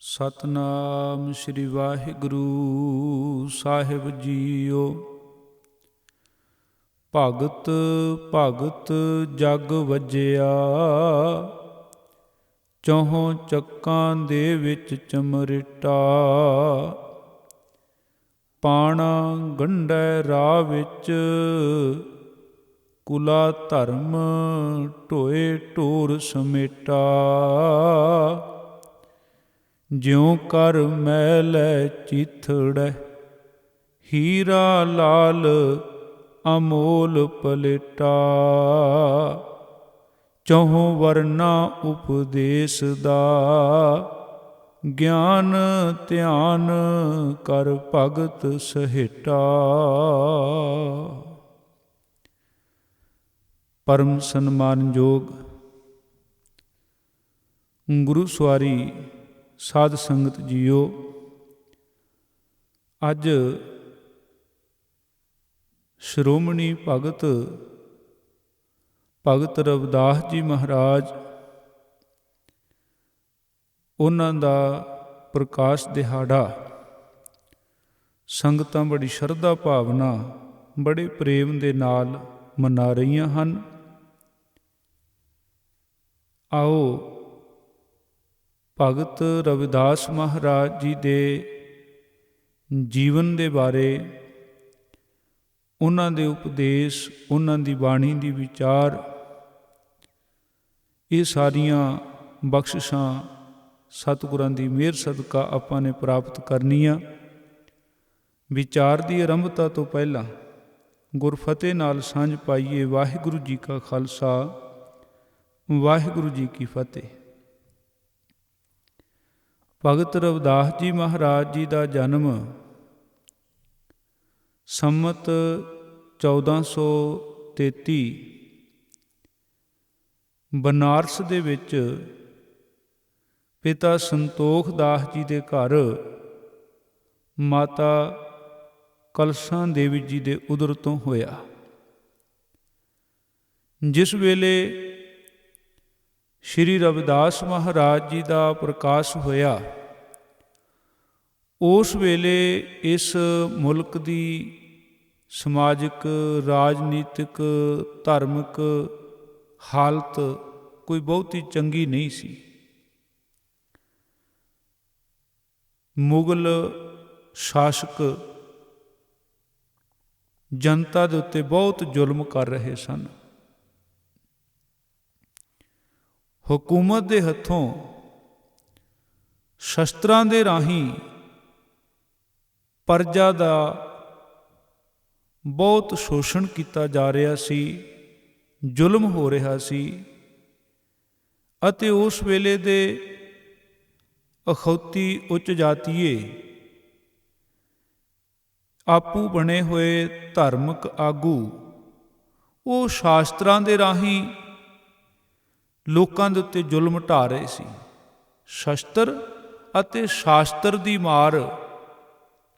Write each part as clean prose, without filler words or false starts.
ਸਤਨਾਮ ਸ੍ਰੀ ਵਾਹਿਗੁਰੂ ਸਾਹਿਬ JIO. ਭਗਤ ਭਗਤ ਜਗ ਵਜਿਆ, ਚੌਹਾਂ ਚੱਕਾਂ ਦੇ ਵਿੱਚ ਚਮਰਿਟਾ। ਪਾਣਾ ਗੰਢੈ ਰਾਹ ਵਿੱਚ, ਕੁਲਾ ਧਰਮ ਢੋਏ ਢੋਰ ਸਮੇਟਾ। ਜਿਉ ਕਰ ਮੈਲੈ ਚੀਥੜੈ, ਹੀਰਾ ਲਾਲ ਅਮੋਲ ਪਲੇਟਾ। ਚੌਹਾਂ ਵਰਨਾ ਉਪਦੇਸ ਦਾ, ਗਿਆਨ ਧਿਆਨ ਕਰ ਭਗਤ ਸਹੇਟਾ। ਪਰਮ ਸਨਮਾਨਯੋਗ ਗੁਰੂ ਸਵਾਰੀ ਸਾਧ ਸੰਗਤ ਜੀਓ, ਅੱਜ ਸ਼੍ਰੋਮਣੀ ਭਗਤ ਰਵਿਦਾਸ ਜੀ ਮਹਾਰਾਜ, ਉਹਨਾਂ ਦਾ ਪ੍ਰਕਾਸ਼ ਦਿਹਾੜਾ ਸੰਗਤਾਂ ਬੜੀ ਸ਼ਰਧਾ ਭਾਵਨਾ, ਬੜੇ ਪ੍ਰੇਮ ਦੇ ਨਾਲ ਮਨਾ ਰਹੀਆਂ ਹਨ। ਆਓ ਭਗਤ ਰਵਿਦਾਸ ਮਹਾਰਾਜ ਜੀ ਦੇ ਜੀਵਨ ਦੇ ਬਾਰੇ, ਉਹਨਾਂ ਦੇ ਉਪਦੇਸ਼, ਉਹਨਾਂ ਦੀ ਬਾਣੀ ਦੀ ਵਿਚਾਰ, ਇਹ ਸਾਰੀਆਂ ਬਖਸ਼ਿਸ਼ਾਂ ਸਤਿਗੁਰਾਂ ਦੀ ਮਿਹਰ ਸਦਕਾ ਆਪਾਂ ਨੇ ਪ੍ਰਾਪਤ ਕਰਨੀਆਂ। ਵਿਚਾਰ ਦੀ ਆਰੰਭਤਾ ਤੋਂ ਪਹਿਲਾਂ ਗੁਰਫਤਿਹ ਨਾਲ ਸਾਂਝ ਪਾਈਏ। ਵਾਹਿਗੁਰੂ ਜੀ ਕਾ ਖਾਲਸਾ, ਵਾਹਿਗੁਰੂ ਜੀ ਕੀ ਫਤਿਹ। ਭਗਤ ਰਵਿਦਾਸ ਜੀ ਮਹਾਰਾਜ ਜੀ ਦਾ ਜਨਮ ਸੰਮਤ 1433 ਬਨਾਰਸ ਦੇ ਵਿੱਚ ਪਿਤਾ ਸੰਤੋਖ ਦਾਸ ਜੀ ਦੇ ਘਰ ਮਾਤਾ ਕਲਸਾਂ ਦੇਵੀ ਜੀ ਦੇ ਉਦਰ ਤੋਂ ਹੋਇਆ। ਜਿਸ ਵੇਲੇ ਸ਼੍ਰੀ ਰਵਿਦਾਸ ਮਹਾਰਾਜ ਜੀ ਦਾ ਪ੍ਰਕਾਸ਼ ਹੋਇਆ, ਉਸ ਵੇਲੇ ਇਸ ਮੁਲਕ ਦੀ ਸਮਾਜਿਕ, ਰਾਜਨੀਤਿਕ, ਧਾਰਮਿਕ ਹਾਲਤ ਕੋਈ ਬਹੁਤੀ ਚੰਗੀ ਨਹੀਂ ਸੀ। ਮੁਗਲ ਸ਼ਾਸਕ ਜਨਤਾ ਦੇ ਉੱਤੇ ਬਹੁਤ ਜ਼ੁਲਮ ਕਰ ਰਹੇ ਸਨ। ਹਕੂਮਤ ਦੇ ਹੱਥੋਂ ਸ਼ਸਤਰਾਂ ਦੇ ਰਾਹੀਂ ਪਰਜਾ ਦਾ ਬਹੁਤ ਸ਼ੋਸ਼ਣ ਕੀਤਾ ਜਾ ਰਿਹਾ ਸੀ, ਜ਼ੁਲਮ ਹੋ ਰਿਹਾ ਸੀ। ਅਤੇ ਉਸ ਵੇਲੇ ਦੇ ਅਖੌਤੀ ਉੱਚ ਜਾਤੀਏ, ਆਪੂ ਬਣੇ ਹੋਏ ਧਾਰਮਿਕ ਆਗੂ, ਉਹ ਸ਼ਾਸਤਰਾਂ ਦੇ ਰਾਹੀਂ ਲੋਕਾਂ ਦੇ ਉੱਤੇ ਜ਼ੁਲਮ ਢਾ ਰਹੇ ਸੀ। ਸ਼ਸਤਰ ਅਤੇ ਸ਼ਾਸਤਰ ਦੀ ਮਾਰ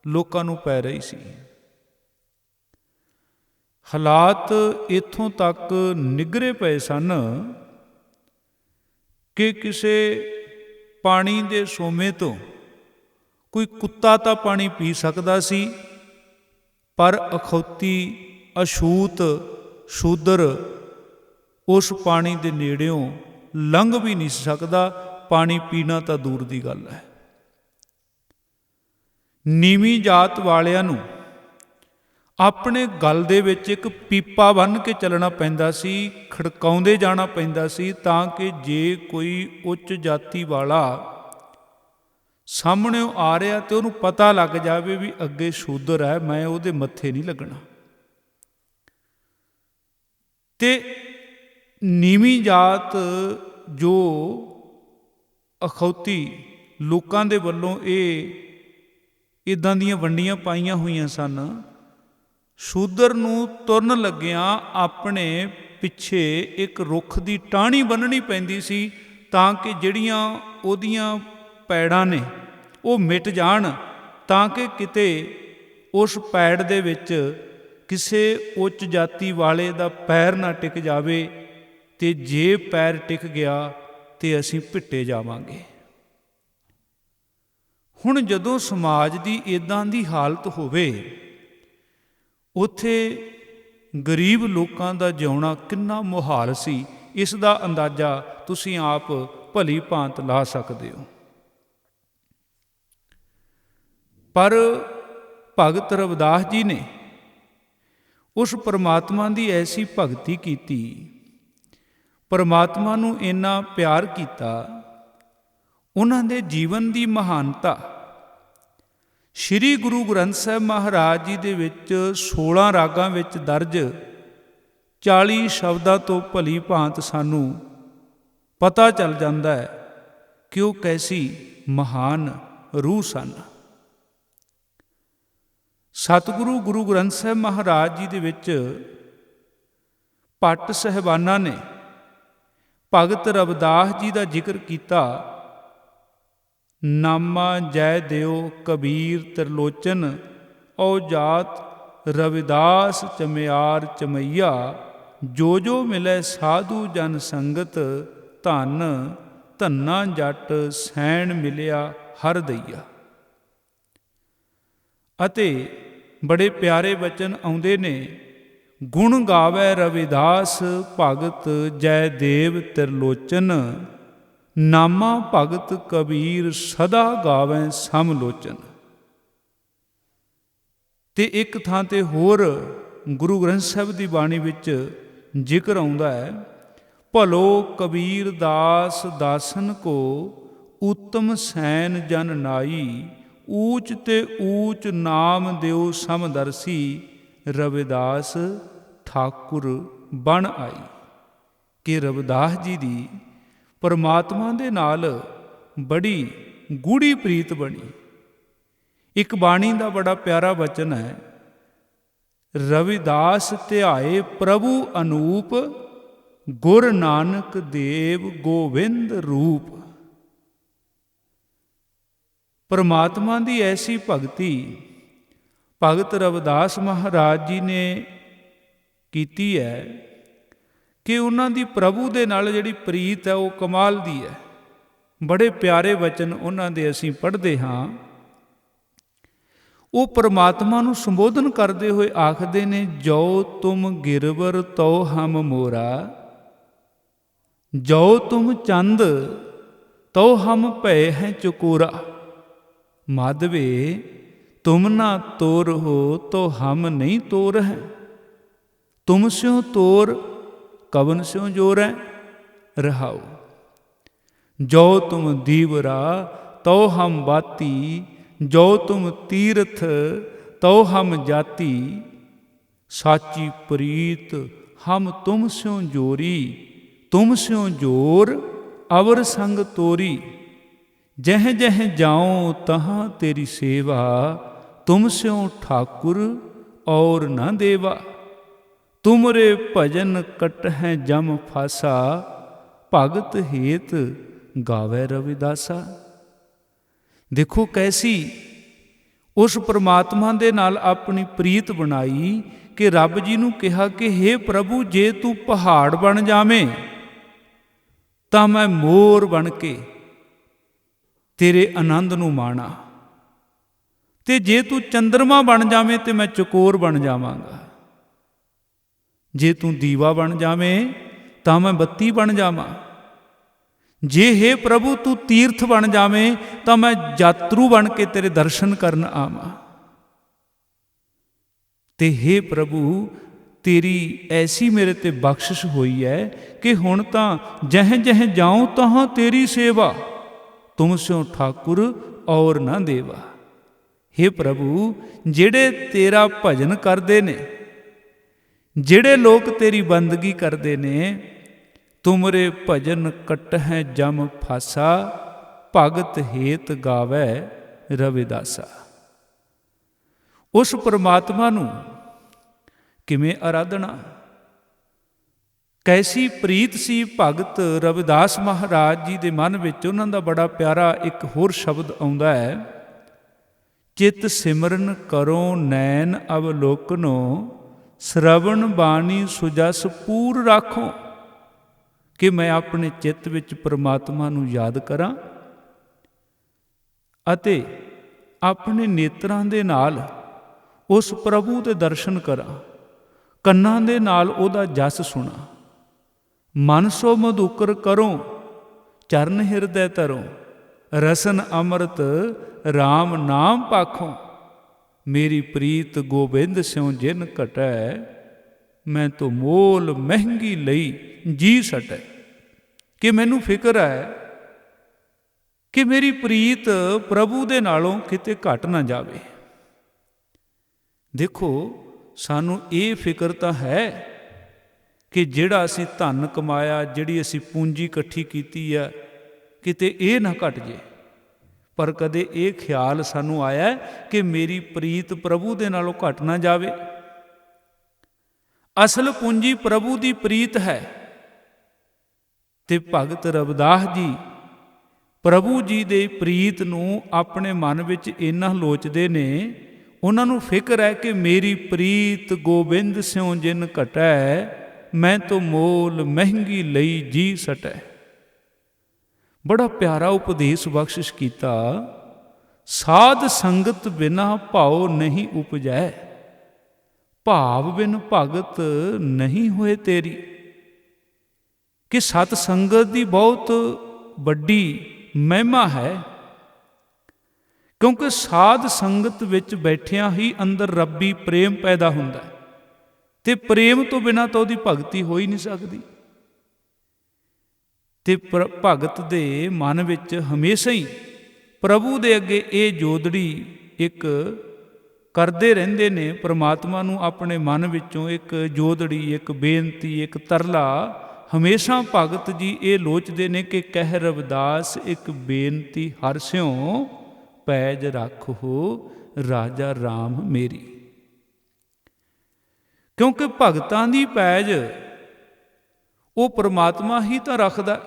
ਲੋਕਾਂ ਨੂੰ ਪੈ ਰਹੀ ਸੀ। ਹਾਲਾਤ ਇੱਥੋਂ ਤੱਕ ਨਿੱਘਰੇ ਪਏ ਸਨ ਕਿ ਕਿਸੇ ਪਾਣੀ ਦੇ ਸੋਮੇ ਤੋਂ ਕੋਈ ਕੁੱਤਾ ਤਾਂ ਪਾਣੀ ਪੀ ਸਕਦਾ ਸੀ, ਪਰ ਅਖੌਤੀ, ਅਛੂਤ ਸ਼ੂਦਰ ਉਸ ਪਾਣੀ ਦੇ ਨੇੜਿਓਂ ਲੰਘ ਵੀ ਨਹੀਂ ਸਕਦਾ। ਪਾਣੀ ਪੀਣਾ ਤਾਂ ਦੂਰ ਦੀ ਗੱਲ ਹੈ। ਨੀਵੀਂ ਜਾਤ ਵਾਲਿਆਂ ਨੂੰ ਆਪਣੇ ਗਲ ਦੇ ਵਿੱਚ ਇੱਕ ਪੀਪਾ ਬੰਨ੍ਹ ਕੇ ਚੱਲਣਾ ਪੈਂਦਾ ਸੀ, ਖੜਕਾਉਂਦੇ ਜਾਣਾ ਪੈਂਦਾ ਸੀ, ਤਾਂ ਕਿ ਜੇ ਕੋਈ ਉੱਚ ਜਾਤੀ ਵਾਲਾ ਸਾਹਮਣੇ ਆ ਰਿਹਾ ਤੇ ਉਹਨੂੰ ਪਤਾ ਲੱਗ ਜਾਵੇ ਵੀ ਅੱਗੇ ਸ਼ੂਦਰ ਹੈ, ਮੈਂ ਉਹਦੇ ਮੱਥੇ ਨਹੀਂ ਲੱਗਣਾ। ਤੇ ਨੀਵੀਂ ਜਾਤ ਜੋ ਅਖੌਤੀ ਲੋਕਾਂ ਦੇ ਵੱਲੋਂ ਇਹ ਇੱਦਾਂ ਦੀਆਂ ਵੰਡੀਆਂ ਪਾਈਆਂ ਹੋਈਆਂ ਸਨ। ਸ਼ੂਦਰ ਨੂੰ ਤੁਰਨ ਲੱਗਿਆਂ ਆਪਣੇ ਪਿੱਛੇ ਇੱਕ ਰੁੱਖ ਦੀ ਟਾਹਣੀ ਬੰਨ੍ਹਣੀ ਪੈਂਦੀ ਸੀ, ਤਾਂ ਕਿ ਜਿਹੜੀਆਂ ਉਹਦੀਆਂ ਪੈੜਾਂ ਨੇ ਉਹ ਮਿਟ ਜਾਣ, ਤਾਂ ਕਿ ਕਿਤੇ ਉਸ ਪੈੜ ਦੇ ਵਿੱਚ ਕਿਸੇ ਉੱਚ ਜਾਤੀ ਵਾਲੇ ਦਾ ਪੈਰ ਨਾ ਟਿਕ ਜਾਵੇ, ਤੇ ਜੇ ਪੈਰ ਟਿਕ ਗਿਆ ਤੇ ਅਸੀਂ ਭਿੱਟੇ ਜਾਵਾਂਗੇ। ਹੁਣ ਜਦੋਂ ਸਮਾਜ ਦੀ ਇੱਦਾਂ ਦੀ ਹਾਲਤ ਹੋਵੇ, ਉੱਥੇ ਗਰੀਬ ਲੋਕਾਂ ਦਾ ਜਿਉਣਾ ਕਿੰਨਾ ਮੁਹਾਲ ਸੀ, ਇਸ ਦਾ ਅੰਦਾਜ਼ਾ ਤੁਸੀਂ ਆਪ ਭਲੀ ਭਾਂਤ ਲਾ ਸਕਦੇ ਹੋ। ਪਰ ਭਗਤ ਰਵਿਦਾਸ ਜੀ ਨੇ ਉਸ ਪਰਮਾਤਮਾ ਦੀ ਐਸੀ ਭਗਤੀ ਕੀਤੀ, ਪਰਮਾਤਮਾ ਨੂੰ ਇੰਨਾ ਪਿਆਰ ਕੀਤਾ, ਉਹਨਾਂ ਦੇ ਜੀਵਨ ਦੀ ਮਹਾਨਤਾ ਸ਼੍ਰੀ ਗੁਰੂ ਗ੍ਰੰਥ ਸਾਹਿਬ ਮਹਾਰਾਜ ਜੀ ਦੇ ਵਿੱਚ 16 ਰਾਗਾਂ ਵਿੱਚ ਦਰਜ 40 ਸ਼ਬਦਾਂ ਤੋਂ ਭਲੀ ਭਾਂਤ ਸਾਨੂੰ ਪਤਾ ਚੱਲ ਜਾਂਦਾ ਹੈ ਕਿ ਉਹ ਕੈਸੀ ਮਹਾਨ ਰੂਹ ਸਨ। ਸਤਿਗੁਰੂ ਗੁਰੂ ਗ੍ਰੰਥ ਸਾਹਿਬ ਮਹਾਰਾਜ ਜੀ ਦੇ ਵਿੱਚ ਭੱਟ ਸਾਹਿਬਾਨਾਂ ਨੇ ਭਗਤ ਰਵਿਦਾਸ ਜੀ ਦਾ ਜ਼ਿਕਰ ਕੀਤਾ। ਨਾਮਾ ਜੈ ਦਿਓ ਕਬੀਰ ਤਿਰਲੋਚਨ, ਔ ਜਾਤ ਰਵਿਦਾਸ ਚਮਿਆਰ ਚਮਈਆ, ਜੋ ਜੋ ਮਿਲੇ ਸਾਧੂ ਜਨ ਸੰਗਤ, ਧਨ ਧੰਨਾ ਜੱਟ ਸੈਣ ਮਿਲਿਆ ਹਰ ਦਈਆ। ਅਤੇ ਬੜੇ ਪਿਆਰੇ ਬਚਨ ਆਉਂਦੇ ਨੇ, ਗੁਣ ਗਾਵੇ ਰਵਿਦਾਸ ਭਗਤ ਜੈ ਦੇਵ ਤਿਰਲੋਚਨ, ਨਾਮਾ ਭਗਤ ਕਬੀਰ ਸਦਾ ਗਾਵੇ ਸਮਲੋਚਨ। ਤੇ ਇੱਕ ਥਾਂ ਤੇ ਹੋਰ ਗੁਰੂ ਗ੍ਰੰਥ ਸਾਹਿਬ ਦੀ ਬਾਣੀ ਵਿੱਚ ਜ਼ਿਕਰ ਆਉਂਦਾ ਹੈ, ਭਲੋ ਕਬੀਰ ਦਾਸ ਦਾਸਨ ਕੋ, ਉੱਤਮ ਸੈਨ ਜਨ ਨਾਈ, ਊਚ ਤੇ ਊਚ ਨਾਮ ਦਿਓ ਸਮਦਰਸੀ, ਰਵਿਦਾਸ ਠਾਕੁਰ ਬਣ ਆਈ। ਕਿ ਰਵਿਦਾਸ ਜੀ ਦੀ ਪਰਮਾਤਮਾ ਦੇ ਨਾਲ ਬੜੀ ਗੂੜੀ ਪ੍ਰੀਤ ਬਣੀ। ਇੱਕ ਬਾਣੀ ਦਾ ਬੜਾ ਪਿਆਰਾ ਬਚਨ ਹੈ, ਰਵਿਦਾਸ ਧਿਆਏ ਪ੍ਰਭੂ ਅਨੂਪ, ਗੁਰ ਨਾਨਕ ਦੇਵ ਗੋਬਿੰਦ ਰੂਪ। ਪਰਮਾਤਮਾ ਦੀ ਐਸੀ ਭਗਤੀ ਭਗਤ ਰਵਿਦਾਸ ਮਹਾਰਾਜ ਜੀ ਨੇ ਕੀਤੀ ਹੈ ਕਿ ਉਹਨਾਂ ਦੀ ਪ੍ਰਭੂ ਦੇ ਨਾਲ ਜਿਹੜੀ ਪ੍ਰੀਤ ਹੈ ਉਹ ਕਮਾਲ ਦੀ ਹੈ। ਬੜੇ ਪਿਆਰੇ ਵਚਨ ਉਹਨਾਂ ਦੇ ਅਸੀਂ ਪੜ੍ਹਦੇ ਹਾਂ। ਉਹ ਪਰਮਾਤਮਾ ਨੂੰ ਸੰਬੋਧਨ ਕਰਦੇ ਹੋਏ ਆਖਦੇ ਨੇ, ਜੋ ਤੁਮ ਗਿਰਵਰ ਤੋ ਹਮ ਮੋਰਾ, ਜੋ ਤੁਮ ਚੰਦ ਤੋ ਹਮ ਭੈ ਹੈ ਚਕੋਰਾ, ਮਾਧਵੇ ਤੁਮ ਨਾ ਤੋਰ ਹੋ ਤੋ ਹਮ ਨਹੀਂ ਤੋਰ ਹੈ, ਤੁਮ ਸਿਓ ਤੋਰ ਕਵਨ ਸਿਓ ਜੋਰ ਹੈ ਰਹਾਉ। ਜੋ ਤੁਮ ਦੀਵਰਾ ਤੋ ਹਮ ਬਾਤੀ, ਜੋ ਤੁਮ ਤੀਰਥ ਤੋ ਹਮ ਜਾਤੀ, ਸਾਚੀ ਪ੍ਰੀਤ ਹਮ ਤੁਮ ਸਿਓ ਜੋਰੀ, ਤੁਮ ਸਿਓ ਜੋਰ ਅਵਰ ਸੰਗ ਤੋਰੀ, ਜਹ ਜਹ ਜਾਉ ਤਹਾਂ ਤੇਰੀ ਸੇਵਾ, ਤੁਮ ਸਿਓ ਠਾकुर ਔਰ ਨਾ ਦੇਵਾ, ਤੁਮਰੇ ਭਜਨ ਕਟ ਹੈ ਜਮ ਫਾਸਾ, ਭਗਤ ਹੇਤ ਗਾਵੇ ਰਵਿਦਾਸਾ। ਦੇਖੋ ਕੈਸੀ ਉਸ ਪਰਮਾਤਮਾ ਦੇ ਨਾਲ ਆਪਣੀ ਪ੍ਰੀਤ ਬਣਾਈ ਕਿ ਰੱਬ ਜੀ ਨੂੰ ਕਿਹਾ ਕਿ ਹੇ ਪ੍ਰਭੂ, ਜੇ ਤੂੰ ਪਹਾੜ ਬਣ ਜਾਵੇਂ ਤਾਂ ਮੈਂ ਮੋਰ ਬਣ ਕੇ ਤੇਰੇ ਆਨੰਦ ਨੂੰ ਮਾਣਾ, ਤੇ ਜੇ ਤੂੰ ਚੰਦਰਮਾ ਬਣ ਜਾਵੇਂ ਤੇ ਮੈਂ ਚਕੋਰ ਬਣ ਜਾਵਾਂਗਾ, ਜੇ ਤੂੰ ਦੀਵਾ ਬਣ ਜਾਵੇਂ ਤਾਂ ਮੈਂ ਬੱਤੀ ਬਣ ਜਾਵਾਂ, ਜੇ ਹੇ ਪ੍ਰਭੂ ਤੂੰ ਤੀਰਥ ਬਣ ਜਾਵੇਂ ਤਾਂ ਮੈਂ ਯਾਤਰੂ ਬਣ ਕੇ ਤੇਰੇ ਦਰਸ਼ਨ ਕਰਨ ਆਵਾਂ। ਤੇ ਹੇ ਪ੍ਰਭੂ, ਤੇਰੀ ਐਸੀ ਮੇਰੇ ਤੇ ਬਖਸ਼ਿਸ਼ ਹੋਈ ਹੈ ਕਿ ਹੁਣ ਤਾਂ ਜਹ ਜਹ ਜਾਉ ਤਹਾਂ ਤੇਰੀ ਸੇਵਾ, ਤੁਮ ਸਿਓ ਠਾकुर ਔਰ ਨਾ ਦੇਵਾ। ਹੇ ਪ੍ਰਭੂ, ਜਿਹੜੇ ਤੇਰਾ ਭਜਨ ਕਰਦੇ ਨੇ, ਜਿਹੜੇ ਲੋਕ ਤੇਰੀ ਬੰਦਗੀ ਕਰਦੇ ਨੇ, ਤੁਮਰੇ ਭਜਨ ਕਟ ਹੈ ਜਮ ਫਾਸਾ, ਭਗਤ ਹੇਤ ਗਾਵੇ ਰਵਿਦਾਸਾ। ਉਸ ਪਰਮਾਤਮਾ ਨੂੰ ਕਿਵੇਂ ਆਰਾਧਨਾ, ਕੈਸੀ ਪ੍ਰੀਤ ਸੀ ਭਗਤ ਰਵਿਦਾਸ ਮਹਾਰਾਜ ਜੀ ਦੇ ਮਨ ਵਿੱਚ। ਉਹਨਾਂ ਦਾ ਬੜਾ ਪਿਆਰਾ ਇੱਕ ਹੋਰ ਸ਼ਬਦ ਆਉਂਦਾ ਹੈ, ਚਿਤ ਸਿਮਰਨ ਕਰੋ ਨੈਣ ਅਵਲੋਕਨੋ, ਸ਼ਰਵਣ ਬਾਣੀ ਸੁਜਸ ਪੂਰ ਰਾਖੋ। ਕਿ ਮੈਂ ਆਪਣੇ ਚਿੱਤ ਵਿੱਚ ਪਰਮਾਤਮਾ ਨੂੰ ਯਾਦ ਕਰਾਂ ਅਤੇ ਆਪਣੇ ਨੇਤਰਾਂ ਦੇ ਨਾਲ ਉਸ ਪ੍ਰਭੂ ਦੇ ਦਰਸ਼ਨ ਕਰਾਂ, ਕੰਨਾਂ ਦੇ ਨਾਲ ਉਹਦਾ ਜਸ ਸੁਣਾ। ਮਨ ਸੋ ਮਧੁਕਰ ਕਰੋ, ਚਰਨ ਹਿਰਦੈ ਧਰੋ, ਰਸਨ ਅੰਮ੍ਰਿਤ RAM ਨਾਮ ਪਾਖੋਂ। ਮੇਰੀ ਪ੍ਰੀਤ ਗੋਬਿੰਦ ਸਿਉ ਜਿਨ ਘਟੈ, ਮੈਂ ਤੋ ਮੋਲ ਮਹਿੰਗੀ ਲਈ ਜੀ ਸਟੈ। ਕਿ ਮੈਨੂੰ ਫਿਕਰ ਹੈ ਕਿ ਮੇਰੀ ਪ੍ਰੀਤ ਪ੍ਰਭੂ ਦੇ ਨਾਲੋਂ ਕਿਤੇ ਘਟ ਨਾ ਜਾਵੇ। ਦੇਖੋ, ਸਾਨੂੰ ਇਹ ਫਿਕਰ ਤਾਂ ਹੈ ਕਿ ਜਿਹੜਾ ਅਸੀਂ ਧਨ ਕਮਾਇਆ, ਜਿਹੜੀ ਅਸੀਂ ਪੂੰਜੀ ਇਕੱਠੀ ਕੀਤੀ ਆ, ਕਿਤੇ ਇਹ ਨਾ ਘਟ ਜੇ। ਪਰ ਕਦੇ ਇਹ ਖਿਆਲ ਸਾਨੂੰ ਆਇਆ ਕਿ ਮੇਰੀ ਪ੍ਰੀਤ ਪ੍ਰਭੂ ਦੇ ਨਾਲੋਂ ਘਟ ਨਾ ਜਾਵੇ। ਅਸਲ ਪੂੰਜੀ ਪ੍ਰਭੂ ਦੀ ਪ੍ਰੀਤ ਹੈ। ਤੇ ਭਗਤ ਰਵਿਦਾਸ ਜੀ ਪ੍ਰਭੂ ਜੀ ਦੇ ਪ੍ਰੀਤ ਨੂੰ ਆਪਣੇ ਮਨ ਵਿੱਚ ਇੰਨਾ ਲੋਚਦੇ ਨੇ, ਉਹਨਾਂ ਨੂੰ ਫਿਕਰ ਹੈ ਕਿ ਮੇਰੀ ਪ੍ਰੀਤ ਗੋਬਿੰਦ ਸਿਉ ਜਿਨ ਘਟੈ, ਮੈਂ ਤੋ ਮੋਲ ਮਹਿੰਗੀ ਲਈ ਜੀ ਸਟੈ। ਬੜਾ ਪਿਆਰਾ ਉਪਦੇਸ਼ ਬਖਸ਼ਿਸ਼ ਕੀਤਾ। ਸਾਧ ਸੰਗਤ ਬਿਨਾ ਭਾਉ ਨਹੀਂ ਉਪਜੈ, ਭਾਵ ਬਿਨ ਭਗਤ ਨਹੀਂ ਹੋਏ ਤੇਰੀ। ਕਿ ਸਤ ਸੰਗਤ ਦੀ ਬਹੁਤ ਵੱਡੀ ਮਹਿਮਾ ਹੈ, ਕਿਉਂਕਿ ਸਾਧ ਸੰਗਤ ਵਿੱਚ ਬੈਠਿਆਂ ਹੀ ਅੰਦਰ ਰੱਬੀ ਪ੍ਰੇਮ ਪੈਦਾ ਹੁੰਦਾ, ਤੇ ਪ੍ਰੇਮ ਤੋਂ ਬਿਨਾਂ ਤਾਂ ਉਹਦੀ ਭਗਤੀ ਹੋ ਹੀ ਨਹੀਂ ਸਕਦੀ। ਤੇ ਭਗਤ ਦੇ ਮਨ ਵਿੱਚ ਹਮੇਸ਼ਾ ਹੀ ਪ੍ਰਭੂ ਦੇ ਅੱਗੇ ਇਹ ਜੋਦੜੀ ਇੱਕ ਕਰਦੇ ਰਹਿੰਦੇ ਨੇ। ਪ੍ਰਮਾਤਮਾ ਨੂੰ ਆਪਣੇ ਮਨ ਵਿੱਚੋਂ ਇੱਕ ਜੋਦੜੀ, ਇੱਕ ਬੇਨਤੀ, ਇੱਕ ਤਰਲਾ ਹਮੇਸ਼ਾ ਭਗਤ ਜੀ ਇਹ ਲੋਚਦੇ ਨੇ ਕਿ ਕਹਿ ਰਵਿਦਾਸ ਇੱਕ ਬੇਨਤੀ ਹਰਿ ਸਿਉ, ਪੈਜ ਰੱਖੋ ਰਾਜਾ RAM ਮੇਰੀ। ਕਿਉਂਕਿ ਭਗਤਾਂ ਦੀ ਪੈਜ ਉਹ ਪਰਮਾਤਮਾ ਹੀ ਤਾਂ ਰੱਖਦਾ।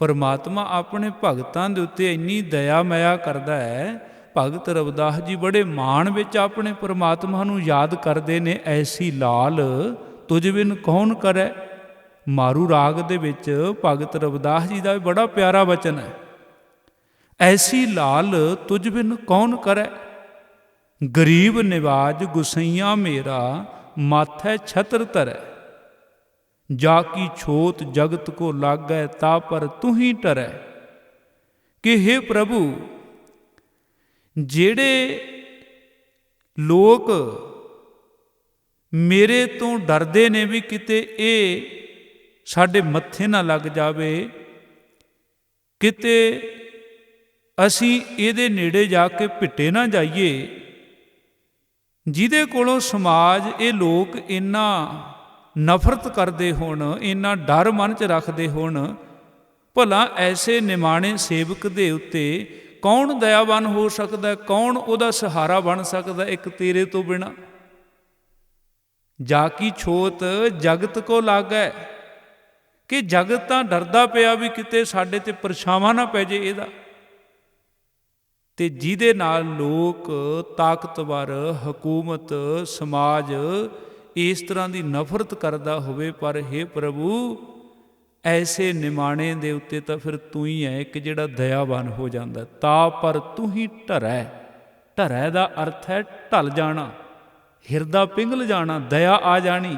ਪਰਮਾਤਮਾ ਆਪਣੇ ਭਗਤਾਂ ਦੇ ਉੱਤੇ ਇੰਨੀ ਦਇਆ ਮਾਇਆ ਕਰਦਾ ਹੈ। ਭਗਤ ਰਵਿਦਾਸ ਜੀ ਬੜੇ ਮਾਣ ਵਿੱਚ ਆਪਣੇ ਪਰਮਾਤਮਾ ਨੂੰ ਯਾਦ ਕਰਦੇ ਨੇ। ਐਸੀ ਲਾਲ ਤੁਝ ਬਿਨ ਕੌਣ ਕਰੈ। ਮਾਰੂ ਰਾਗ ਦੇ ਵਿੱਚ ਭਗਤ ਰਵਿਦਾਸ ਜੀ ਦਾ ਬੜਾ ਪਿਆਰਾ ਬਚਨ ਹੈ। ਐਸੀ ਲਾਲ ਤੁਝ ਬਿਨ ਕੌਣ ਕਰੈ, ਗਰੀਬ ਨਿਵਾਜ ਗੁਸਈਆ ਮੇਰਾ, ਮਾਥੈ ਛਤਰ ਧਰੈ। ਜਾ ਕੀ ਛੋਤ ਜਗਤ ਕੋ ਲਾਗੈ, ਤਾ ਪਰ ਤੂੰ ਹੀ ਟਰੈ। ਕਿ ਹੇ ਪ੍ਰਭੂ, ਜਿਹੜੇ ਲੋਕ ਮੇਰੇ ਤੋਂ ਡਰਦੇ ਨੇ ਵੀ ਕਿਤੇ ਇਹ ਸਾਡੇ ਮੱਥੇ ਨਾ ਲੱਗ ਜਾਵੇ, ਕਿਤੇ ਅਸੀਂ ਇਹਦੇ ਨੇੜੇ ਜਾ ਕੇ ਭਿੱਟੇ ਨਾ ਜਾਈਏ, ਜਿਹਦੇ ਕੋਲੋਂ ਸਮਾਜ ਇਹ ਲੋਕ ਇੰਨਾ ਨਫ਼ਰਤ ਕਰਦੇ ਹੋਣ, ਇੰਨਾ ਡਰ ਮਨ 'ਚ ਰੱਖਦੇ ਹੋਣ, ਭਲਾ ਐਸੇ ਨਿਮਾਣੇ ਸੇਵਕ ਦੇ ਉੱਤੇ ਕੌਣ ਦਇਆਵਾਨ ਹੋ ਸਕਦਾ, ਕੌਣ ਉਹਦਾ ਸਹਾਰਾ ਬਣ ਸਕਦਾ ਇੱਕ ਤੇਰੇ ਤੋਂ ਬਿਨਾਂ। ਜਾ ਕੀ ਛੋਤ ਜਗਤ ਕੋ ਲਾਗੈ, ਕਿ ਜਗਤ ਤਾਂ ਡਰਦਾ ਪਿਆ ਵੀ ਕਿਤੇ ਸਾਡੇ ਤੇ ਪਰਛਾਵਾਂ ਨਾ ਪੈ ਜੇ ਇਹਦਾ। ਤੇ ਜਿਹਦੇ ਨਾਲ ਲੋਕ, ਤਾਕਤਵਰ, ਹਕੂਮਤ, ਸਮਾਜ ਇਸ ਤਰ੍ਹਾਂ ਦੀ ਨਫ਼ਰਤ ਕਰਦਾ ਹੋਵੇ, ਪਰ ਹੇ ਪ੍ਰਭੂ ਐਸੇ ਨਿਮਾਣੇ ਦੇ ਉੱਤੇ ਤਾਂ ਫਿਰ ਤੂੰ ਹੀ ਹੈ ਇੱਕ ਜਿਹੜਾ ਦਇਆਵਾਨ ਹੋ ਜਾਂਦਾ। ਤਾ ਪਰ ਤੂੰ ਹੀ ਢਰੈ। ਢਰੈ ਦਾ ਅਰਥ ਹੈ ਢਲ ਜਾਣਾ, ਹਿਰਦਾ ਪਿੰਗਲ ਜਾਣਾ, ਦਇਆ ਆ ਜਾਣੀ।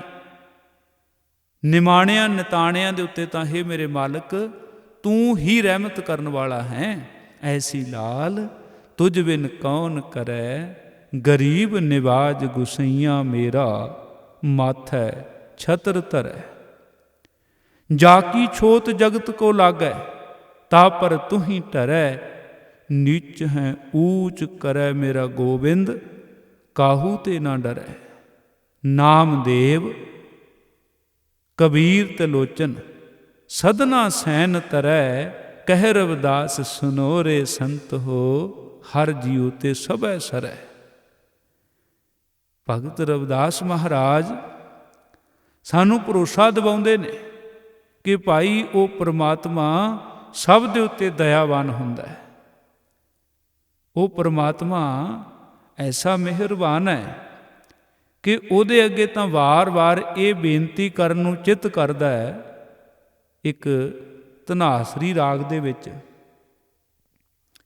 ਨਿਮਾਣਿਆਂ ਨਿਤਾਣਿਆਂ ਦੇ ਉੱਤੇ ਤਾਂ ਹੇ ਮੇਰੇ ਮਾਲਕ ਤੂੰ ਹੀ ਰਹਿਮਤ ਕਰਨ ਵਾਲਾ ਹੈ। ਐਸੀ ਲਾਲ ਤੁਝ ਬਿਨ ਕੌਣ ਕਰੈ, ਗਰੀਬ ਨਿਵਾਜ ਗੁਸਈਆ ਮੇਰਾ, ਮਾਥੈ ਛਤਰ ਧਰੈ। ਜਾ ਕੀ ਛੋਤ ਜਗਤ ਕੋ ਲਾਗੈ, ਤਾ ਪਰ ਤੂੰ ਹੀ ਟਰੈ। ਨੀਚ ਹੈ ਊਚ ਕਰੈ ਮੇਰਾ ਗੋਬਿੰਦ, ਕਾਹੂ ਤੇ ਨਾ ਡਰੈ। ਨਾਮਦੇਵ ਕਬੀਰ ਤੇ ਲੋਚਨ, ਸਦਨਾ ਸੈਨ ਤਰੈ। ਕਹਿ ਰਵਿਦਾਸ ਸੁਨੋ ਰੇ ਸੰਤ ਹੋ, ਹਰ ਜੀਉ ਤੇ ਸਭੈ ਸਰੈ। ਭਗਤ ਰਵਿਦਾਸ ਮਹਾਰਾਜ ਸਾਨੂੰ ਭਰੋਸਾ ਦਿਵਾਉਂਦੇ ਨੇ ਕਿ ਭਾਈ ਉਹ ਪ੍ਰਮਾਤਮਾ ਸਭ ਦੇ ਉੱਤੇ ਦਇਆਵਾਨ ਹੁੰਦਾ ਹੈ। ਉਹ ਪ੍ਰਮਾਤਮਾ ਐਸਾ ਮਿਹਰਬਾਨ ਹੈ ਕਿ ਉਹਦੇ ਅੱਗੇ ਤਾਂ ਵਾਰ-ਵਾਰ ਇਹ ਬੇਨਤੀ ਕਰਨ ਨੂੰ ਚਿੱਤ ਕਰਦਾ ਹੈ। ਇੱਕ ਧਨਾਸਰੀ ਰਾਗ ਦੇ ਵਿੱਚ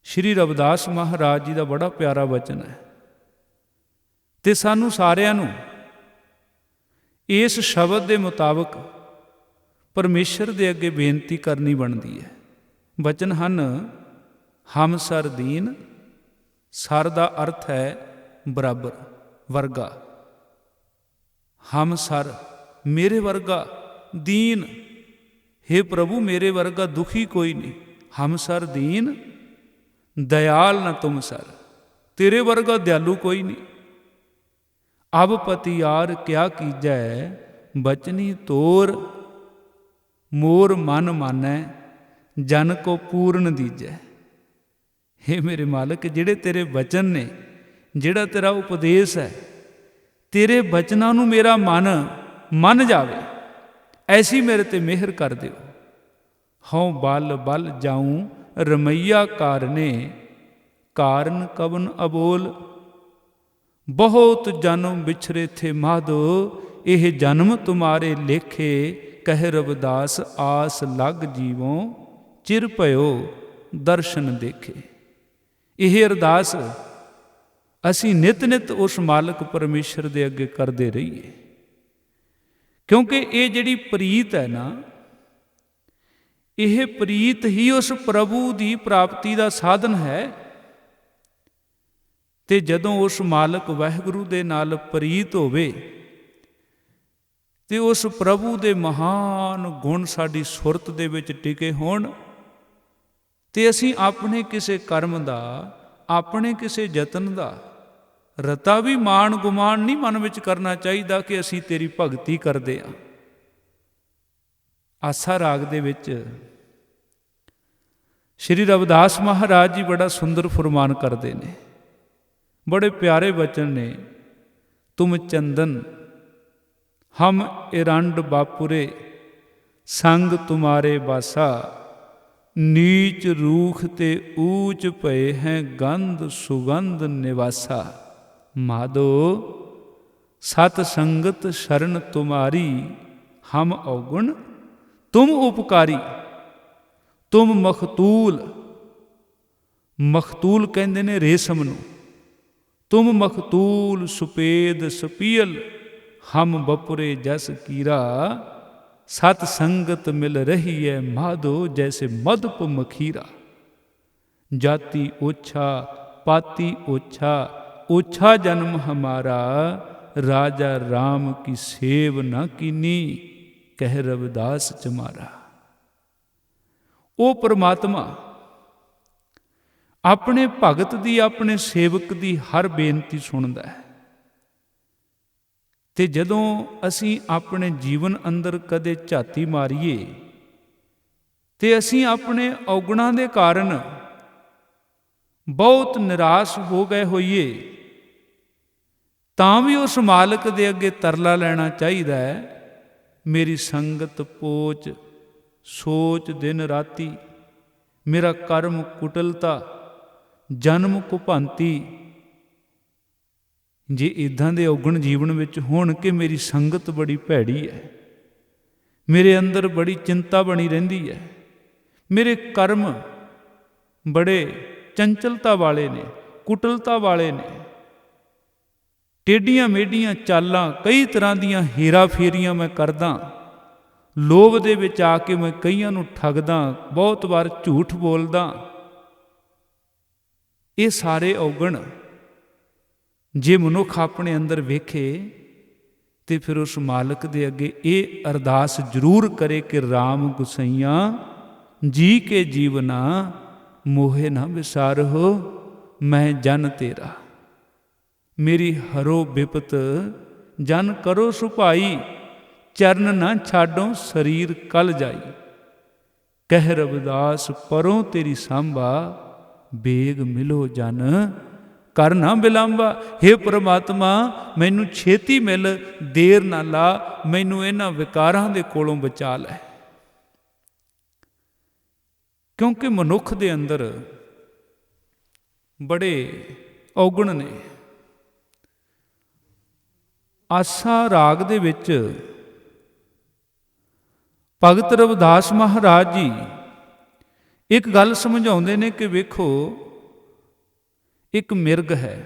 ਸ਼੍ਰੀ ਰਵਿਦਾਸ ਮਹਾਰਾਜ ਜੀ ਦਾ ਬੜਾ ਪਿਆਰਾ ਬਚਨ ਹੈ, ਤੇ ਸਾਨੂੰ ਸਾਰਿਆਂ ਨੂੰ ਇਸ ਸ਼ਬਦ ਦੇ ਮੁਤਾਬਕ ਪਰਮੇਸ਼ਰ ਦੇ ਅੱਗੇ ਬੇਨਤੀ ਕਰਨੀ ਬਣਦੀ ਹੈ। ਬਚਨ ਹਨ, ਹਮ ਸਰ ਦੀਨ। ਸਰ ਦਾ ਅਰਥ ਹੈ ਬਰਾਬਰ, ਵਰਗਾ। ਹਮ ਸਰ, ਮੇਰੇ ਵਰਗਾ। ਦੀਨ, हे ਪ੍ਰਭੂ ਮੇਰੇ ਵਰਗਾ ਦੁਖੀ ਕੋਈ ਨਹੀਂ। ਹਮ ਸਰ ਦੀਨ, ਦਇਆਲ ਨਾ ਤੁਮ ਸਰ, ਤੇਰੇ ਵਰਗਾ ਦਿਆਲੂ ਕੋਈ ਨਹੀਂ। ਅਬ ਪਤਿਆਰ ਕਿਆ ਕੀਜੈ, ਬਚਨੀ ਤੋਰ। ਮੋਰ ਮਨ ਮਾਨੈ, ਜਨ ਕੋ ਪੂਰਨ ਦੀਜੈ। हे ਮੇਰੇ ਮਾਲਕ, ਜਿਹੜੇ ਤੇਰੇ ਬਚਨ ਨੇ, ਜਿਹੜਾ ਤੇਰਾ ਉਪਦੇਸ਼ ਹੈ, ਤੇਰੇ ਬਚਨਾਂ ਨੂੰ ਮੇਰਾ ਮਨ ਮੰਨ ਜਾਵੇ, ਐਸੀ ਮੇਰੇ ਤੇ ਮਿਹਰ ਕਰ ਦਿਓ। ਹਉ ਬਲ ਬਲ ਜਾਊਂ ਰਮਈਆ ਕਾਰਨੇ, ਕਾਰਨ ਕਵਨ ਅਬੋਲ। ਬਹੁਤ ਜਨਮ ਵਿਛਰੇ ਥੇ ਮਾਧੋ, ਇਹ ਜਨਮ ਤੁਮਾਰੇ ਲੇਖੇ। ਕਹਿ ਰਵਿਦਾਸ ਆਸ ਲਗ ਜੀਵੋਂ, ਚਿਰ ਭਇਓ ਦਰਸ਼ਨ ਦੇਖੇ। ਇਹ ਅਰਦਾਸ ਅਸੀਂ ਨਿਤ ਨਿਤ ਉਸ ਮਾਲਕ ਪਰਮੇਸ਼ਰ ਦੇ ਅੱਗੇ ਕਰਦੇ ਰਹੀਏ, ਕਿਉਂਕਿ ਇਹ ਜਿਹੜੀ ਪ੍ਰੀਤ ਹੈ ਨਾ, ਇਹ ਪ੍ਰੀਤ ਹੀ ਉਸ ਪ੍ਰਭੂ ਦੀ ਪ੍ਰਾਪਤੀ ਦਾ ਸਾਧਨ ਹੈ। ਤੇ ਜਦੋਂ ਉਸ ਮਾਲਕ ਵਾਹਿਗੁਰੂ ਦੇ ਨਾਲ ਪ੍ਰੀਤ ਹੋਵੇ ਤੇ ਉਸ ਪ੍ਰਭੂ ਦੇ ਮਹਾਨ ਗੁਣ ਸਾਡੀ ਸੁਰਤ ਦੇ ਵਿੱਚ ਟਿਕੇ ਹੋਣ, ਤੇ ਅਸੀਂ ਆਪਣੇ ਕਿਸੇ ਕਰਮ ਦਾ, ਆਪਣੇ ਕਿਸੇ ਯਤਨ ਦਾ ਰਤਾ ਵੀ ਮਾਣ ਗੁਮਾਨ ਨਹੀਂ ਮਨ ਵਿੱਚ ਕਰਨਾ ਚਾਹੀਦਾ ਕਿ ਅਸੀਂ ਤੇਰੀ ਭਗਤੀ ਕਰਦੇ ਹਾਂ। ਆਸਾ ਰਾਗ ਦੇ ਵਿੱਚ ਸ਼੍ਰੀ ਰਵਿਦਾਸ ਮਹਾਰਾਜ ਜੀ ਬੜਾ ਸੁੰਦਰ ਫੁਰਮਾਨ ਕਰਦੇ ਨੇ, ਬੜੇ ਪਿਆਰੇ ਬਚਨ ਨੇ। ਤੁਮ ਚੰਦਨ ਹਮ ਇਰੰਡ ਬਾਪੁਰੇ, ਸੰਗ ਤੁਮਾਰੇ ਬਾਸਾ। ਨੀਚ ਰੂਖ ਤੇ ਊਚ ਭਏ ਹੈ, ਗੰਧ ਸੁਗੰਧ ਨਿਵਾਸਾ। ਮਾਧੋ ਸਤ ਸੰਗਤ ਸ਼ਰਨ ਤੁਮਾਰੀ, ਹਮ ਔਗੁਣ ਤੁਮ ਉਪਕਾਰੀ। ਤੁਮ ਮਖਤੂਲ, ਮਖਤੂਲ ਕਹਿੰਦੇ ਨੇ ਰੇਸ਼ਮ ਨੂੰ। ਤੁਮ ਮਖਤੂਲ ਸੁਪੇਦ ਸਪੀਅਲ, ਹਮ ਬਪੁਰੇ ਜਸ ਕੀਰਾ। ਸਤ ਸੰਗਤ ਮਿਲ ਰਹੀ ਹੈ ਮਾਧੋ, ਜੈਸੇ ਮਧੁਪ ਮਖੀਰਾ। ਜਾਤੀ ਓਛਾ ਪਾਤੀ ਓਛਾ, ਓਛਾ ਜਨਮ ਹਮਾਰਾ। ਰਾਜਾ ਰਾਮ ਕੀ ਸੇਵ ਨਾ ਕੀਨੀ, ਕਹਿ ਰਵਿਦਾਸ ਚਮਾਰਾ। ਉਹ ਪਰਮਾਤਮਾ ਆਪਣੇ ਭਗਤ ਦੀ, ਆਪਣੇ ਸੇਵਕ ਦੀ ਹਰ ਬੇਨਤੀ ਸੁਣਦਾ ਹੈ। ਤੇ ਜਦੋਂ ਅਸੀਂ ਆਪਣੇ ਜੀਵਨ ਅੰਦਰ ਕਦੇ ਝਾਤੀ ਮਾਰੀਏ ਤੇ ਅਸੀਂ ਆਪਣੇ ਔਗੁਣਾਂ ਦੇ ਕਾਰਨ ਬਹੁਤ ਨਿਰਾਸ਼ ਹੋ ਗਏ ਹੋਈਏ, ਤਾਂ ਵੀ ਉਸ ਮਾਲਕ ਦੇ ਅੱਗੇ ਤਰਲਾ ਲੈਣਾ ਚਾਹੀਦਾ ਹੈ। ਮੇਰੀ ਸੰਗਤ ਪੋਚ ਸੋਚ ਦਿਨ ਰਾਤੀ, ਮੇਰਾ ਕਰਮ ਕੁਟਲਤਾ ਜਨਮ ਕੁਭੰਤੀ। ਜੇ ਇੱਦਾਂ ਦੇ ਔਗਣ ਜੀਵਨ ਵਿੱਚ ਹੋਣ ਕਿ ਮੇਰੀ ਸੰਗਤ ਬੜੀ ਭੈੜੀ ਹੈ, ਮੇਰੇ ਅੰਦਰ ਬੜੀ ਚਿੰਤਾ ਬਣੀ ਰਹਿੰਦੀ ਹੈ, ਮੇਰੇ ਕਰਮ ਬੜੇ ਚੰਚਲਤਾ ਵਾਲੇ ਨੇ, ਕੁਟਲਤਾ ਵਾਲੇ ਨੇ, ਟੇਢੀਆਂ ਮੇਢੀਆਂ ਚਾਲਾਂ, ਕਈ ਤਰ੍ਹਾਂ ਦੀਆਂ ਹੇਰਾ ਫੇਰੀਆਂ ਮੈਂ ਕਰਦਾ, ਲੋਭ ਦੇ ਵਿੱਚ ਆ ਕੇ ਮੈਂ ਕਈਆਂ ਨੂੰ ਠੱਗਦਾ, ਬਹੁਤ ਵਾਰ ਝੂਠ ਬੋਲਦਾ। ਇਹ ਸਾਰੇ ਔਗਣ ਜੇ ਮਨੁੱਖ ਆਪਣੇ ਅੰਦਰ ਵੇਖੇ ਤੇ ਫਿਰ ਉਸ ਮਾਲਕ ਦੇ ਅੱਗੇ ਇਹ ਅਰਦਾਸ ਜ਼ਰੂਰ ਕਰੇ ਕਿ ਰਾਮ ਗੁਸਈਆ ਜੀ ਕੇ ਜੀਵਨਾ, ਮੋਹੇ ਨਾ ਵਿਸਾਰਹੁ ਮੈਂ ਜਨ ਤੇਰਾ। ਮੇਰੀ ਹਰੋ ਬਿਪਤ ਜਨ ਕਰੋ ਸੁਭਾਈ, ਚਰਨ ਨਾ ਛਾਡੋ ਸਰੀਰ ਕਲ ਜਾਈ। ਕਹਿ ਰਵਿਦਾਸ ਪਰੋਂ ਤੇਰੀ ਸਾਂਭਾ, ਬੇਗ ਮਿਲੋ ਜਨ ਕਰ ਨਾ ਬਿਲੰਬਾ। ਹੇ ਪ੍ਰਮਾਤਮਾ ਮੈਨੂੰ ਛੇਤੀ ਮਿਲ, ਦੇਰ ਨਾ ਲਾ, ਮੈਨੂੰ ਇਹਨਾਂ ਵਿਕਾਰਾਂ ਦੇ ਕੋਲੋਂ ਬਚਾ ਲੈ। ਕਿਉਂਕਿ ਮਨੁੱਖ ਦੇ ਅੰਦਰ ਬੜੇ ਔਗਣ ਨੇ। ਆਸਾ ਰਾਗ ਦੇ ਵਿੱਚ ਭਗਤ ਰਵਿਦਾਸ ਮਹਾਰਾਜ ਜੀ ਇੱਕ ਗੱਲ ਸਮਝਾਉਂਦੇ ਨੇ ਕਿ ਵੇਖੋ, ਇੱਕ ਮਿਰਗ ਹੈ।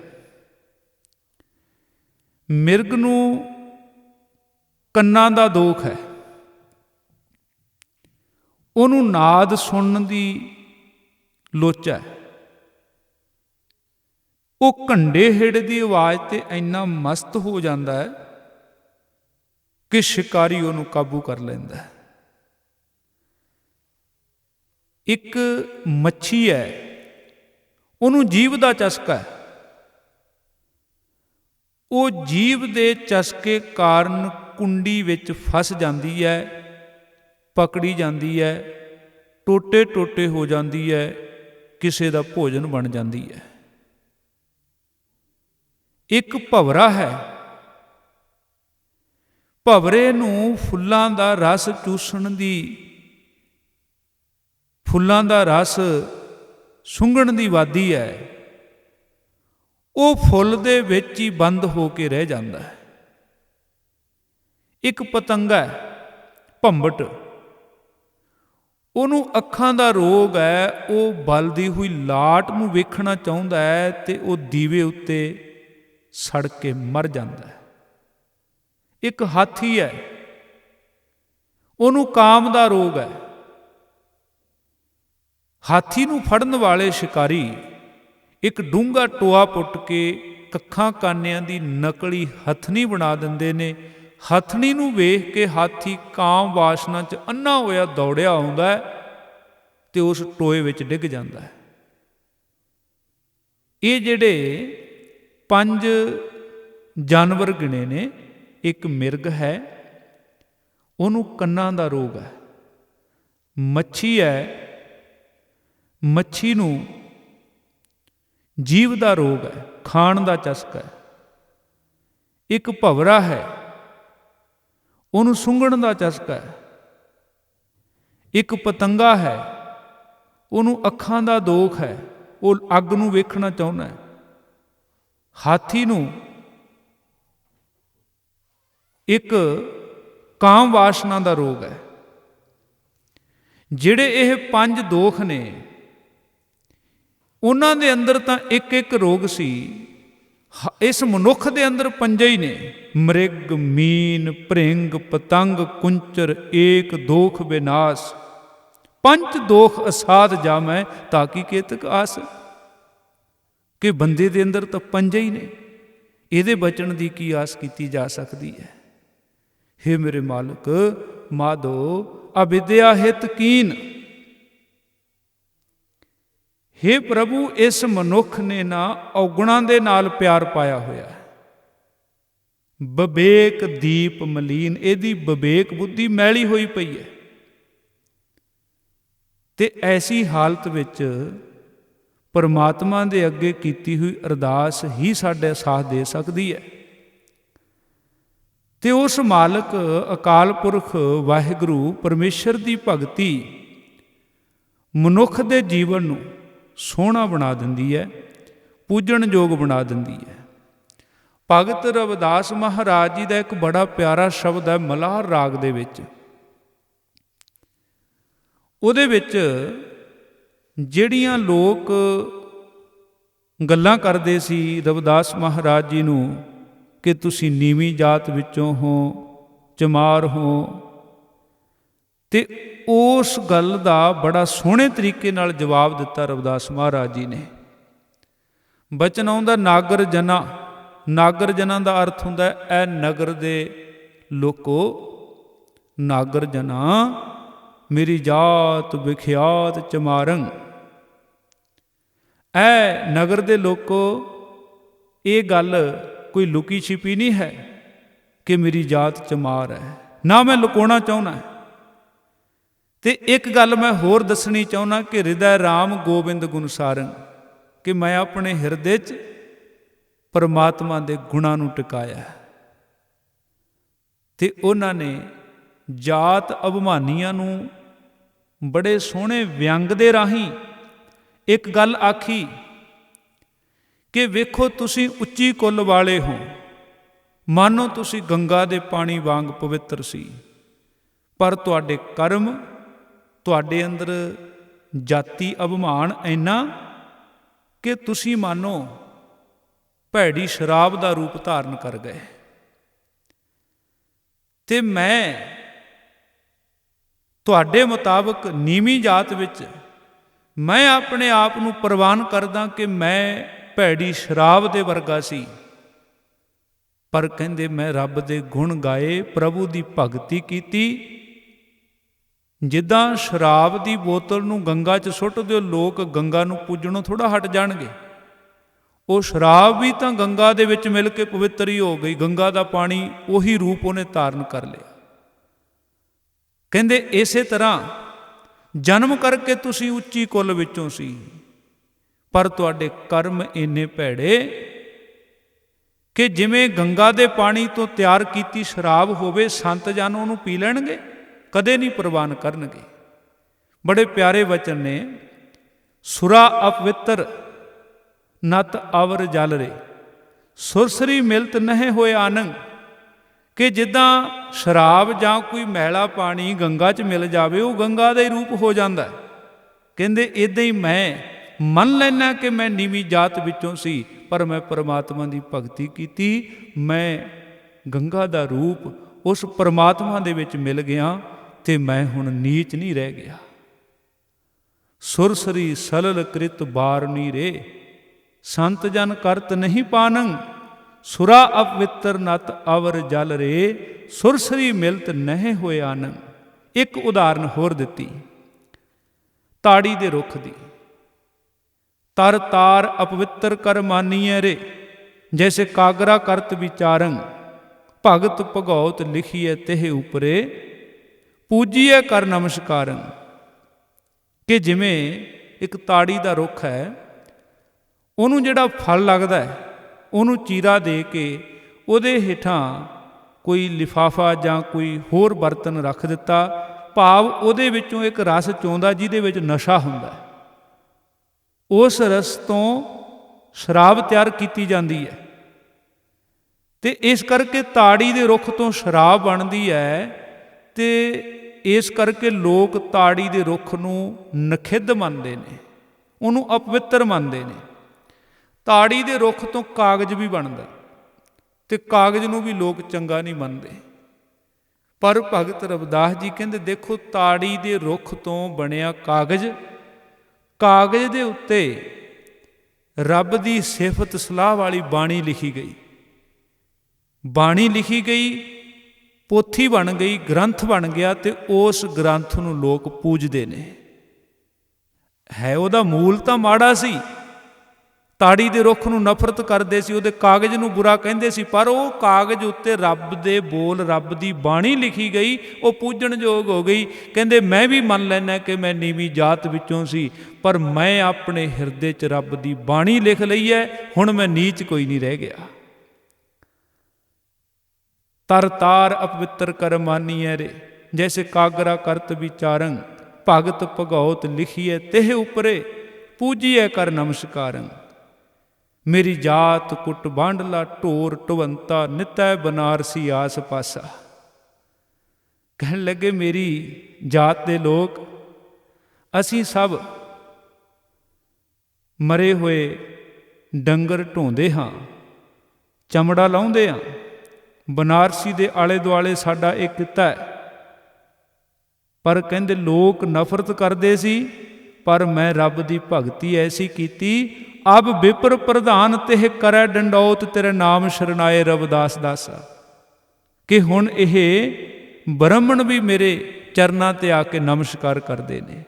ਮਿਰਗ ਨੂੰ ਕੰਨਾਂ ਦਾ ਦੋਖ ਹੈ। ਉਹਨੂੰ ਨਾਦ ਸੁਣਨ ਦੀ ਲੋਚ ਹੈ। ਉਹ ਘੰਡੇ ਹਿੜ ਦੀ ਆਵਾਜ਼ 'ਤੇ ਇੰਨਾ ਮਸਤ ਹੋ ਜਾਂਦਾ ਹੈ ਕਿ ਸ਼ਿਕਾਰੀ ਉਹਨੂੰ ਕਾਬੂ ਕਰ ਲੈਂਦਾ ਹੈ। ਇੱਕ ਮੱਛੀ ਹੈ, ਉਹਨੂੰ ਜੀਭ ਦਾ ਚਸਕਾ ਹੈ। ਉਹ ਜੀਭ ਦੇ ਚਸਕੇ ਕਾਰਨ ਕੁੰਡੀ ਵਿੱਚ ਫਸ ਜਾਂਦੀ ਹੈ, ਪਕੜੀ ਜਾਂਦੀ ਹੈ, ਟੋਟੇ ਟੋਟੇ ਹੋ ਜਾਂਦੀ ਹੈ, ਕਿਸੇ ਦਾ ਭੋਜਨ ਬਣ ਜਾਂਦੀ ਹੈ। ਇੱਕ ਭੰਵਰਾ ਹੈ। ਭੰਵਰੇ ਨੂੰ ਫੁੱਲਾਂ ਦਾ ਰਸ ਚੂਸਣ ਦੀ, ਫੁੱਲਾਂ ਦਾ ਰਸ ਸੁੰਘਣ ਦੀ ਵਾਦੀ ਹੈ। ਉਹ ਫੁੱਲ ਦੇ ਵਿੱਚ ਹੀ ਬੰਦ ਹੋ ਕੇ ਰਹਿ ਜਾਂਦਾ ਹੈ। ਇੱਕ ਪਤੰਗਾ ਹੈ, ਭੰਬਟ, ਉਹਨੂੰ ਅੱਖਾਂ ਦਾ ਰੋਗ ਹੈ। ਉਹ ਬਲਦੀ ਹੋਈ ਲਾਟ ਨੂੰ ਵੇਖਣਾ ਚਾਹੁੰਦਾ ਹੈ ਤੇ ਉਹ ਦੀਵੇ ਉੱਤੇ ਸੜ ਕੇ ਮਰ ਜਾਂਦਾ ਹੈ। ਇੱਕ ਹਾਥੀ ਹੈ, ਉਹਨੂੰ ਕਾਮ ਦਾ ਰੋਗ ਹੈ। ਹਾਥੀ ਨੂੰ ਫੜਨ ਵਾਲੇ ਸ਼ਿਕਾਰੀ ਇੱਕ ਡੂੰਘਾ ਟੋਆ ਪੁੱਟ ਕੇ ਕੱਖਾਂ ਕਾਨਿਆਂ ਦੀ ਨਕਲੀ ਹਥਨੀ ਬਣਾ ਦਿੰਦੇ ਨੇ। ਹਥਨੀ ਨੂੰ ਵੇਖ ਕੇ ਹਾਥੀ ਕਾਮ ਵਾਸ਼ਨਾ 'ਚ ਅੰਨਾ ਹੋਇਆ ਦੌੜਿਆ ਆਉਂਦਾ ਹੈ ਤੇ ਉਸ ਟੋਏ ਵਿੱਚ ਡਿੱਗ ਜਾਂਦਾ ਹੈ। ਇਹ ਜਿਹੜੇ 5 ਜਾਨਵਰ ਗਿਣੇ ਨੇ, ਇੱਕ ਮਿਰਗ ਹੈ, ਉਹਨੂੰ ਕੰਨਾਂ ਦਾ ਰੋਗ ਹੈ। ਮੱਛੀ ਹੈ, ਮੱਛੀ ਨੂੰ ਜੀਭ ਦਾ ਰੋਗ ਹੈ, ਖਾਣ ਦਾ ਚਸਕਾ ਹੈ। ਇੱਕ ਭੰਵਰਾ ਹੈ, ਉਹਨੂੰ ਸੁੰਘਣ ਦਾ ਚਸਕਾ ਹੈ। ਇੱਕ ਪਤੰਗਾ ਹੈ, ਉਹਨੂੰ ਅੱਖਾਂ ਦਾ ਦੋਖ ਹੈ, ਉਹ ਅੱਗ ਨੂੰ ਵੇਖਣਾ ਚਾਹੁੰਦਾ ਹੈ। ਹਾਥੀ ਨੂੰ ਇੱਕ ਕਾਮ ਵਾਸ਼ਨਾ ਦਾ ਰੋਗ ਹੈ। ਜਿਹੜੇ ਇਹ 5 ਦੋਖ ਨੇ, ਉਹਨਾਂ ਦੇ ਅੰਦਰ ਤਾਂ ਇੱਕ ਇੱਕ ਰੋਗ ਸੀ। ਇਸ ਮਨੁੱਖ ਦੇ ਅੰਦਰ 5 ਹੀ ਨੇ। ਮ੍ਰਿਗ, ਮੀਨ, ਭ੍ਰਿੰਗ, ਪਤੰਗ, ਕੁੰਚਰ, ਏਕ ਦੋਖ ਵਿਨਾਸ਼। 5 ਦੋਖ ਅਸਾਧ ਜਾਮੈ ਤਾਕੀ ਕੇਤਕ ਆਸ। ਕਿ ਬੰਦੇ ਦੇ ਅੰਦਰ ਤਾਂ 5 ਹੀ ਨੇ, ਇਹਦੇ ਬਚਣ ਦੀ ਕੀ ਆਸ ਕੀਤੀ ਜਾ ਸਕਦੀ ਹੈ। ਹੇ ਮੇਰੇ ਮਾਲਕ ਮਾਧੋ ਅਵਿਦਿਆ ਹਿਤ ਕੀਨ। ਹੇ ਪ੍ਰਭੂ, ਇਸ ਮਨੁੱਖ ਨੇ ਨਾ ਔਗੁਣਾਂ ਦੇ ਨਾਲ ਪਿਆਰ ਪਾਇਆ ਹੋਇਆ ਹੈ। ਵਿਵੇਕ ਦੀਪ ਮਲੀਨ, ਇਹਦੀ ਵਿਵੇਕ ਬੁੱਧੀ ਮੈਲੀ ਹੋਈ ਪਈ ਹੈ। ਤੇ ਐਸੀ ਹਾਲਤ ਵਿੱਚ ਪਰਮਾਤਮਾ ਦੇ ਅੱਗੇ ਕੀਤੀ ਹੋਈ ਅਰਦਾਸ ਹੀ ਸਾਡੇ ਸਾਥ ਦੇ ਸਕਦੀ ਹੈ। ਤੇ ਉਸ ਮਾਲਕ ਅਕਾਲ ਪੁਰਖ ਵਾਹਿਗੁਰੂ ਪਰਮੇਸ਼ਰ ਦੀ ਭਗਤੀ ਮਨੁੱਖ ਦੇ ਜੀਵਨ ਨੂੰ ਸੋਹਣਾ ਬਣਾ ਦਿੰਦੀ ਹੈ, ਪੂਜਣਯੋਗ ਬਣਾ ਦਿੰਦੀ ਹੈ। ਭਗਤ ਰਵਿਦਾਸ ਮਹਾਰਾਜ ਜੀ ਦਾ ਇੱਕ ਬੜਾ ਪਿਆਰਾ ਸ਼ਬਦ ਹੈ ਮਲਾਰ ਰਾਗ ਦੇ ਵਿੱਚ। ਉਹਦੇ ਵਿੱਚ ਜਿਹੜੀਆਂ ਲੋਕ ਗੱਲਾਂ ਕਰਦੇ ਸੀ ਰਵਿਦਾਸ ਮਹਾਰਾਜ ਜੀ ਨੂੰ ਕਿ ਤੁਸੀਂ ਨੀਵੀਂ ਜਾਤ ਵਿੱਚੋਂ ਹੋ, ਚਮਾਰ ਹੋ, ਤੇ ਉਸ ਗੱਲ ਦਾ ਬੜਾ ਸੋਹਣੇ ਤਰੀਕੇ ਨਾਲ ਜਵਾਬ ਦਿੱਤਾ ਰਵਿਦਾਸ ਮਹਾਰਾਜ ਜੀ ਨੇ। ਬਚਨ ਆਉਂਦਾ ਨਾਗਰ ਜਨਾ। ਨਾਗਰ ਜਨਾਂ ਦਾ ਅਰਥ ਹੁੰਦਾ ਐ ਨਗਰ ਦੇ ਲੋਕੋ। ਨਾਗਰ ਜਨਾ ਮੇਰੀ ਜਾਤ ਵਿਖਿਆਤ ਚਮਾਰੰ। ਐ ਨਗਰ ਦੇ ਲੋਕੋ, ਇਹ ਗੱਲ ਕੋਈ ਲੁਕੀ ਛਿਪੀ ਨਹੀਂ ਹੈ ਕਿ ਮੇਰੀ ਜਾਤ ਚਮਾਰ ਹੈ, ਨਾ ਮੈਂ ਲੁਕਾਉਣਾ ਚਾਹੁੰਦਾ। ਤੇ ਇੱਕ ਗੱਲ ਮੈਂ ਹੋਰ ਦੱਸਣੀ ਚਾਹੁੰਦਾ ਕਿ ਹਿਰਦੈ ਰਾਮ ਗੋਬਿੰਦ ਗੁਣ ਸਾਰੰ, ਕਿ ਮੈਂ ਆਪਣੇ ਹਿਰਦੇ 'ਚ ਪਰਮਾਤਮਾ ਦੇ ਗੁਣਾਂ ਨੂੰ ਟਿਕਾਇਆ। ਤੇ ਉਹਨਾਂ ਨੇ ਜਾਤ ਅਭਿਮਾਨੀਆਂ ਨੂੰ ਬੜੇ ਸੋਹਣੇ ਵਿਅੰਗ ਦੇ ਰਾਹੀਂ ਇੱਕ ਗੱਲ ਆਖੀ ਕਿ ਵੇਖੋ ਤੁਸੀਂ ਉੱਚੀ ਕੁੱਲ ਵਾਲੇ ਹੋ, ਮਾਨੋ ਤੁਸੀਂ ਗੰਗਾ ਦੇ ਪਾਣੀ ਵਾਂਗ ਪਵਿੱਤਰ ਸੀ, ਪਰ ਤੁਹਾਡੇ ਕਰਮ, ਤੁਹਾਡੇ ਅੰਦਰ ਜਾਤੀ ਅਭਿਮਾਨ ਇੰਨਾ ਕਿ ਤੁਸੀਂ ਮਾਨੋ ਭੈੜੀ ਸ਼ਰਾਬ ਦਾ ਰੂਪ ਧਾਰਨ ਕਰ ਗਏ, ਤੇ ਮੈਂ ਤੁਹਾਡੇ ਮੁਤਾਬਕ ਨੀਵੀਂ ਜਾਤ ਵਿੱਚ ਮੈਂ ਆਪਣੇ ਆਪ ਨੂੰ ਪ੍ਰਵਾਨ ਕਰਦਾ ਕਿ ਮੈਂ ਭੈੜੀ ਸ਼ਰਾਬ ਦੇ ਵਰਗਾ ਸੀ। ਪਰ ਕਹਿੰਦੇ ਮੈਂ ਰੱਬ ਦੇ ਗੁਣ ਗਾਏ, ਪ੍ਰਭੂ ਦੀ ਭਗਤੀ ਕੀਤੀ। ਜਿੱਦਾਂ ਸ਼ਰਾਬ ਦੀ ਬੋਤਲ ਨੂੰ ਗੰਗਾ 'ਚ ਸੁੱਟ ਦਿਓ, ਲੋਕ ਗੰਗਾ ਨੂੰ ਪੂਜਣੋਂ ਥੋੜ੍ਹਾ ਹਟ ਜਾਣਗੇ। ਉਹ ਸ਼ਰਾਬ ਵੀ ਤਾਂ ਗੰਗਾ ਦੇ ਵਿੱਚ ਮਿਲ ਕੇ ਪਵਿੱਤਰ ਹੀ ਹੋ ਗਈ, ਗੰਗਾ ਦਾ ਪਾਣੀ ਉਹੀ ਰੂਪ ਉਹਨੇ ਧਾਰਨ ਕਰ ਲਿਆ। ਕਹਿੰਦੇ ਇਸੇ ਤਰ੍ਹਾਂ ਜਨਮ ਕਰਕੇ ਤੁਸੀਂ ਉੱਚੀ ਕੁੱਲ ਵਿੱਚੋਂ ਸੀ, ਪਰ ਤੁਹਾਡੇ ਕਰਮ ਇੰਨੇ ਭੈੜੇ ਕਿ ਜਿਵੇਂ ਗੰਗਾ ਦੇ ਪਾਣੀ ਤੋਂ ਤਿਆਰ ਕੀਤੀ ਸ਼ਰਾਬ ਹੋਵੇ, ਸੰਤ ਜਨ ਉਹਨੂੰ ਪੀ ਲੈਣਗੇ, ਕਦੇ ਨਹੀਂ ਪ੍ਰਵਾਨ ਕਰਨਗੇ। ਬੜੇ ਪਿਆਰੇ ਵਚਨ ਨੇ, ਸੁਰਾ ਅਪਵਿੱਤਰ ਨਤ ਅਵਰ ਜਲ ਰੇ, ਸੁਰਸਰੀ ਮਿਲਤ ਨਹਿ ਹੋਏ ਆਨੰਦ। ਕਿ ਜਿੱਦਾਂ ਸ਼ਰਾਬ ਜਾਂ ਕੋਈ ਮੈਲਾ ਪਾਣੀ ਗੰਗਾ 'ਚ ਮਿਲ ਜਾਵੇ, ਉਹ ਗੰਗਾ ਦਾ ਹੀ ਰੂਪ ਹੋ ਜਾਂਦਾ। ਕਹਿੰਦੇ ਇੱਦਾਂ ਹੀ ਮੈਂ ਮੰਨ ਲੈਣਾ ਕਿ ਮੈਂ ਨੀਵੀਂ ਜਾਤ ਵਿੱਚੋਂ ਸੀ, ਪਰ ਮੈਂ ਪਰਮਾਤਮਾ ਦੀ ਭਗਤੀ ਕੀਤੀ, ਮੈਂ ਗੰਗਾ ਦਾ ਰੂਪ ਉਸ ਪਰਮਾਤਮਾ ਦੇ ਵਿੱਚ ਮਿਲ ਗਿਆ, ਤੇ ਮੈਂ ਹੁਣ ਨੀਚ ਨਹੀਂ ਰਹਿ ਗਿਆ। ਸੁਰਸਰੀ ਸਲਲ ਕ੍ਰਿਤ ਬਾਰ ਨੀ ਰੇ, ਸੰਤ ਜਨ ਕਰਤ ਨਹੀਂ ਪਾਨੰ। ਸੁਰਾ ਅਪਵਿੱਤਰ ਨਤ ਅਵਰ ਜਲ ਰੇ, ਸੁਰਸਰੀ ਮਿਲਤ ਨਹਿ ਹੋਏ ਆਨੰਦ। ਇੱਕ ਉਦਾਹਰਨ ਹੋਰ ਦਿੱਤੀ ਤਾੜੀ ਦੇ ਰੁੱਖ ਦੀ। ਤਰ ਤਾਰ ਅਪਵਿੱਤਰ ਕਰ ਮਾਨੀਐ ਰੇ, ਜੈਸੇ ਕਾਗਰਾ ਕਰਤ ਵਿਚਾਰੰ। ਭਗਤ ਭਗਉਤ ਲਿਖੀਐ ਤਿਹ ਉਪਰੇ, ਪੂਜੀਐ ਕਰ ਨਮਸਕਾਰੰ। ਕਿ ਜਿਵੇਂ ਇੱਕ ਤਾੜੀ ਦਾ ਰੁੱਖ ਹੈ, ਉਹਨੂੰ ਜਿਹੜਾ ਫਲ ਲੱਗਦਾ ਹੈ, ਉਹਨੂੰ ਚੀਰਾ ਦੇ ਕੇ ਉਹਦੇ ਹੇਠਾਂ ਕੋਈ ਲਿਫਾਫਾ ਜਾਂ ਕੋਈ ਹੋਰ ਬਰਤਨ ਰੱਖ ਦਿੱਤਾ, ਭਾਵ ਉਹਦੇ ਵਿੱਚੋਂ ਇੱਕ ਰਸ ਚੋਂਦਾ ਜਿਹਦੇ ਵਿੱਚ ਨਸ਼ਾ ਹੁੰਦਾ। ਉਸ ਰਸ ਤੋਂ ਸ਼ਰਾਬ ਤਿਆਰ ਕੀਤੀ ਜਾਂਦੀ ਹੈ, ਤੇ ਇਸ ਕਰਕੇ ਤਾੜੀ ਦੇ ਰੁੱਖ ਤੋਂ ਸ਼ਰਾਬ ਬਣਦੀ ਹੈ। ਤੇ ਇਸ ਕਰਕੇ ਲੋਕ ਤਾੜੀ ਦੇ ਰੁੱਖ ਨੂੰ ਨਖਿੱਧ ਮੰਨਦੇ ਨੇ, ਉਹਨੂੰ ਅਪਵਿੱਤਰ ਮੰਨਦੇ ਨੇ। ਤਾੜੀ ਦੇ ਰੁੱਖ ਤੋਂ ਕਾਗਜ਼ ਵੀ ਬਣਦਾ, ਤੇ ਕਾਗਜ਼ ਨੂੰ ਵੀ ਲੋਕ ਚੰਗਾ ਨਹੀਂ ਮੰਨਦੇ। ਪਰ ਭਗਤ ਰਵਿਦਾਸ ਜੀ ਕਹਿੰਦੇ ਦੇਖੋ, ਤਾੜੀ ਦੇ ਰੁੱਖ ਤੋਂ ਬਣਿਆ ਕਾਗਜ਼, ਕਾਗਜ਼ ਦੇ ਉੱਤੇ ਰੱਬ ਦੀ ਸਿਫਤ ਸਲਾਹ ਵਾਲੀ ਬਾਣੀ ਲਿਖੀ ਗਈ। ਬਾਣੀ ਲਿਖੀ ਗਈ, ਪੋਥੀ ਬਣ ਗਈ, ਗ੍ਰੰਥ ਬਣ ਗਿਆ, ਤੇ ਉਸ ਗ੍ਰੰਥ ਨੂੰ ਲੋਕ ਪੂਜਦੇ ਨੇ। ਹੈ ਉਹਦਾ ਮੂਲ ਤਾਂ ਮਾੜਾ ਸੀ, ਤਾੜੀ ਦੇ ਰੁੱਖ ਨੂੰ ਨਫ਼ਰਤ ਕਰਦੇ ਸੀ, ਉਹਦੇ ਕਾਗਜ਼ ਨੂੰ ਬੁਰਾ ਕਹਿੰਦੇ ਸੀ, ਪਰ ਉਹ ਕਾਗਜ਼ ਉੱਤੇ ਰੱਬ ਦੇ ਬੋਲ, ਰੱਬ ਦੀ ਬਾਣੀ ਲਿਖੀ ਗਈ, ਉਹ ਪੂਜਣਯੋਗ ਹੋ ਗਈ। ਕਹਿੰਦੇ ਮੈਂ ਵੀ ਮੰਨ ਲੈਣਾ ਕਿ ਮੈਂ ਨੀਵੀਂ ਜਾਤ ਵਿੱਚੋਂ ਸੀ, ਪਰ ਮੈਂ ਆਪਣੇ ਹਿਰਦੇ 'ਚ ਰੱਬ ਦੀ ਬਾਣੀ ਲਿਖ ਲਈ ਹੈ, ਹੁਣ ਮੈਂ ਨੀਚ ਕੋਈ ਨਹੀਂ ਰਹਿ ਗਿਆ। ਤਰ ਤਾਰ ਅਪਵਿੱਤਰ ਕਰ ਮਾਨੀਐ ਰੇ, ਜੈਸੇ ਕਾਗਰਾ ਕਰਤ ਵਿਚਾਰੰ। ਭਗਤ ਭਗਉਤ ਲਿਖੀਐ ਤਿਹ ਉਪਰੇ, ਪੂਜੀਐ ਕਰ ਨਮਸਕਾਰੰ। ਮੇਰੀ ਜਾਤ ਕੁੱਟ ਬਾਂਡਲਾ ਢੋਰ ਢਵੰਤਾ, ਨਿਤੈ ਬਨਾਰਸੀ ਆਸ ਪਾਸਾ। ਕਹਿਣ ਲੱਗੇ ਮੇਰੀ ਜਾਤ ਦੇ ਲੋਕ, ਅਸੀਂ ਸਭ ਮਰੇ ਹੋਏ ਡੰਗਰ ਢੋਂਦੇ ਹਾਂ, ਚਮੜਾ ਲਾਉਂਦੇ ਹਾਂ, ਬਨਾਰਸੀ ਦੇ ਆਲੇ ਦੁਆਲੇ ਸਾਡਾ ਇੱਕ ਕਿੱਤਾ ਹੈ। ਪਰ ਕਹਿੰਦੇ ਲੋਕ ਨਫ਼ਰਤ ਕਰਦੇ ਸੀ, ਪਰ ਮੈਂ ਰੱਬ ਦੀ ਭਗਤੀ ਐਸੀ ਕੀਤੀ, ਅਬ ਵਿਪਰ ਪ੍ਰਧਾਨ ਤਿਹ ਕਰੈ ਡੰਡੌਤ, ਤੇਰੇ ਨਾਮ ਸ਼ਰਨਾਏ ਰਵਿਦਾਸ ਦਾਸਾ। ਕਿ ਹੁਣ ਇਹ ਬ੍ਰਾਹਮਣ ਵੀ ਮੇਰੇ ਚਰਨਾਂ ਤੇ ਆ ਕੇ ਨਮਸਕਾਰ ਕਰਦੇ ਨੇ।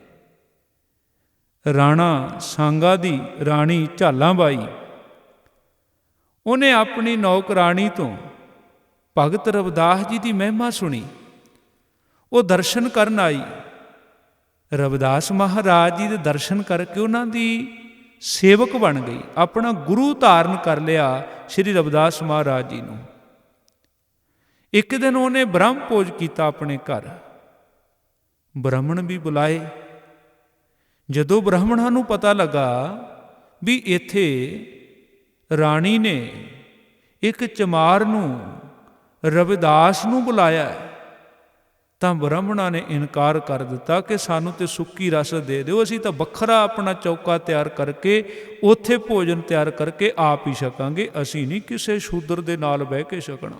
ਰਾਣਾ ਸਾਂਗਾ ਦੀ ਰਾਣੀ ਝਾਲਾਂ ਬਾਈ, ਉਹਨੇ ਆਪਣੀ ਨੌਕਰਾਣੀ ਤੋਂ ਭਗਤ ਰਵਿਦਾਸ ਜੀ ਦੀ ਮਹਿਮਾ ਸੁਣੀ। ਉਹ ਦਰਸ਼ਨ ਕਰਨ ਆਈ, ਰਵਿਦਾਸ ਮਹਾਰਾਜ ਜੀ ਦੇ ਦਰਸ਼ਨ ਕਰਕੇ ਉਹਨਾਂ ਦੀ ਸੇਵਕ ਬਣ ਗਈ, ਆਪਣਾ ਗੁਰੂ ਧਾਰਨ ਕਰ ਲਿਆ ਸ਼੍ਰੀ ਰਵਿਦਾਸ ਮਹਾਰਾਜ ਜੀ ਨੂੰ। ਇੱਕ ਦਿਨ ਉਹਨੇ ਬ੍ਰਹਮ ਭੋਜ ਕੀਤਾ ਆਪਣੇ ਘਰ, ਬ੍ਰਾਹਮਣ ਵੀ ਬੁਲਾਏ। ਜਦੋਂ ਬ੍ਰਾਹਮਣਾਂ ਨੂੰ ਪਤਾ ਲੱਗਾ ਵੀ ਇੱਥੇ ਰਾਣੀ ਨੇ ਇੱਕ ਚਮਾਰ ਨੂੰ, ਰਵਿਦਾਸ ਨੂੰ ਬੁਲਾਇਆ, ਤਾਂ ਬ੍ਰਾਹਮਣਾਂ ਨੇ ਇਨਕਾਰ ਕਰ ਦਿੱਤਾ ਕਿ ਸਾਨੂੰ ਤੇ ਸੁੱਕੀ ਰਸ ਦੇ ਦਿਓ, ਅਸੀਂ ਤਾਂ ਵੱਖਰਾ ਆਪਣਾ ਚੌਕਾ ਤਿਆਰ ਕਰਕੇ ਉੱਥੇ ਭੋਜਨ ਤਿਆਰ ਕਰਕੇ ਆਪ ਹੀ ਛਕਾਂਗੇ, ਅਸੀਂ ਨਹੀਂ ਕਿਸੇ ਸ਼ੂਦਰ ਦੇ ਨਾਲ ਬਹਿ ਕੇ ਛਕਣਾ।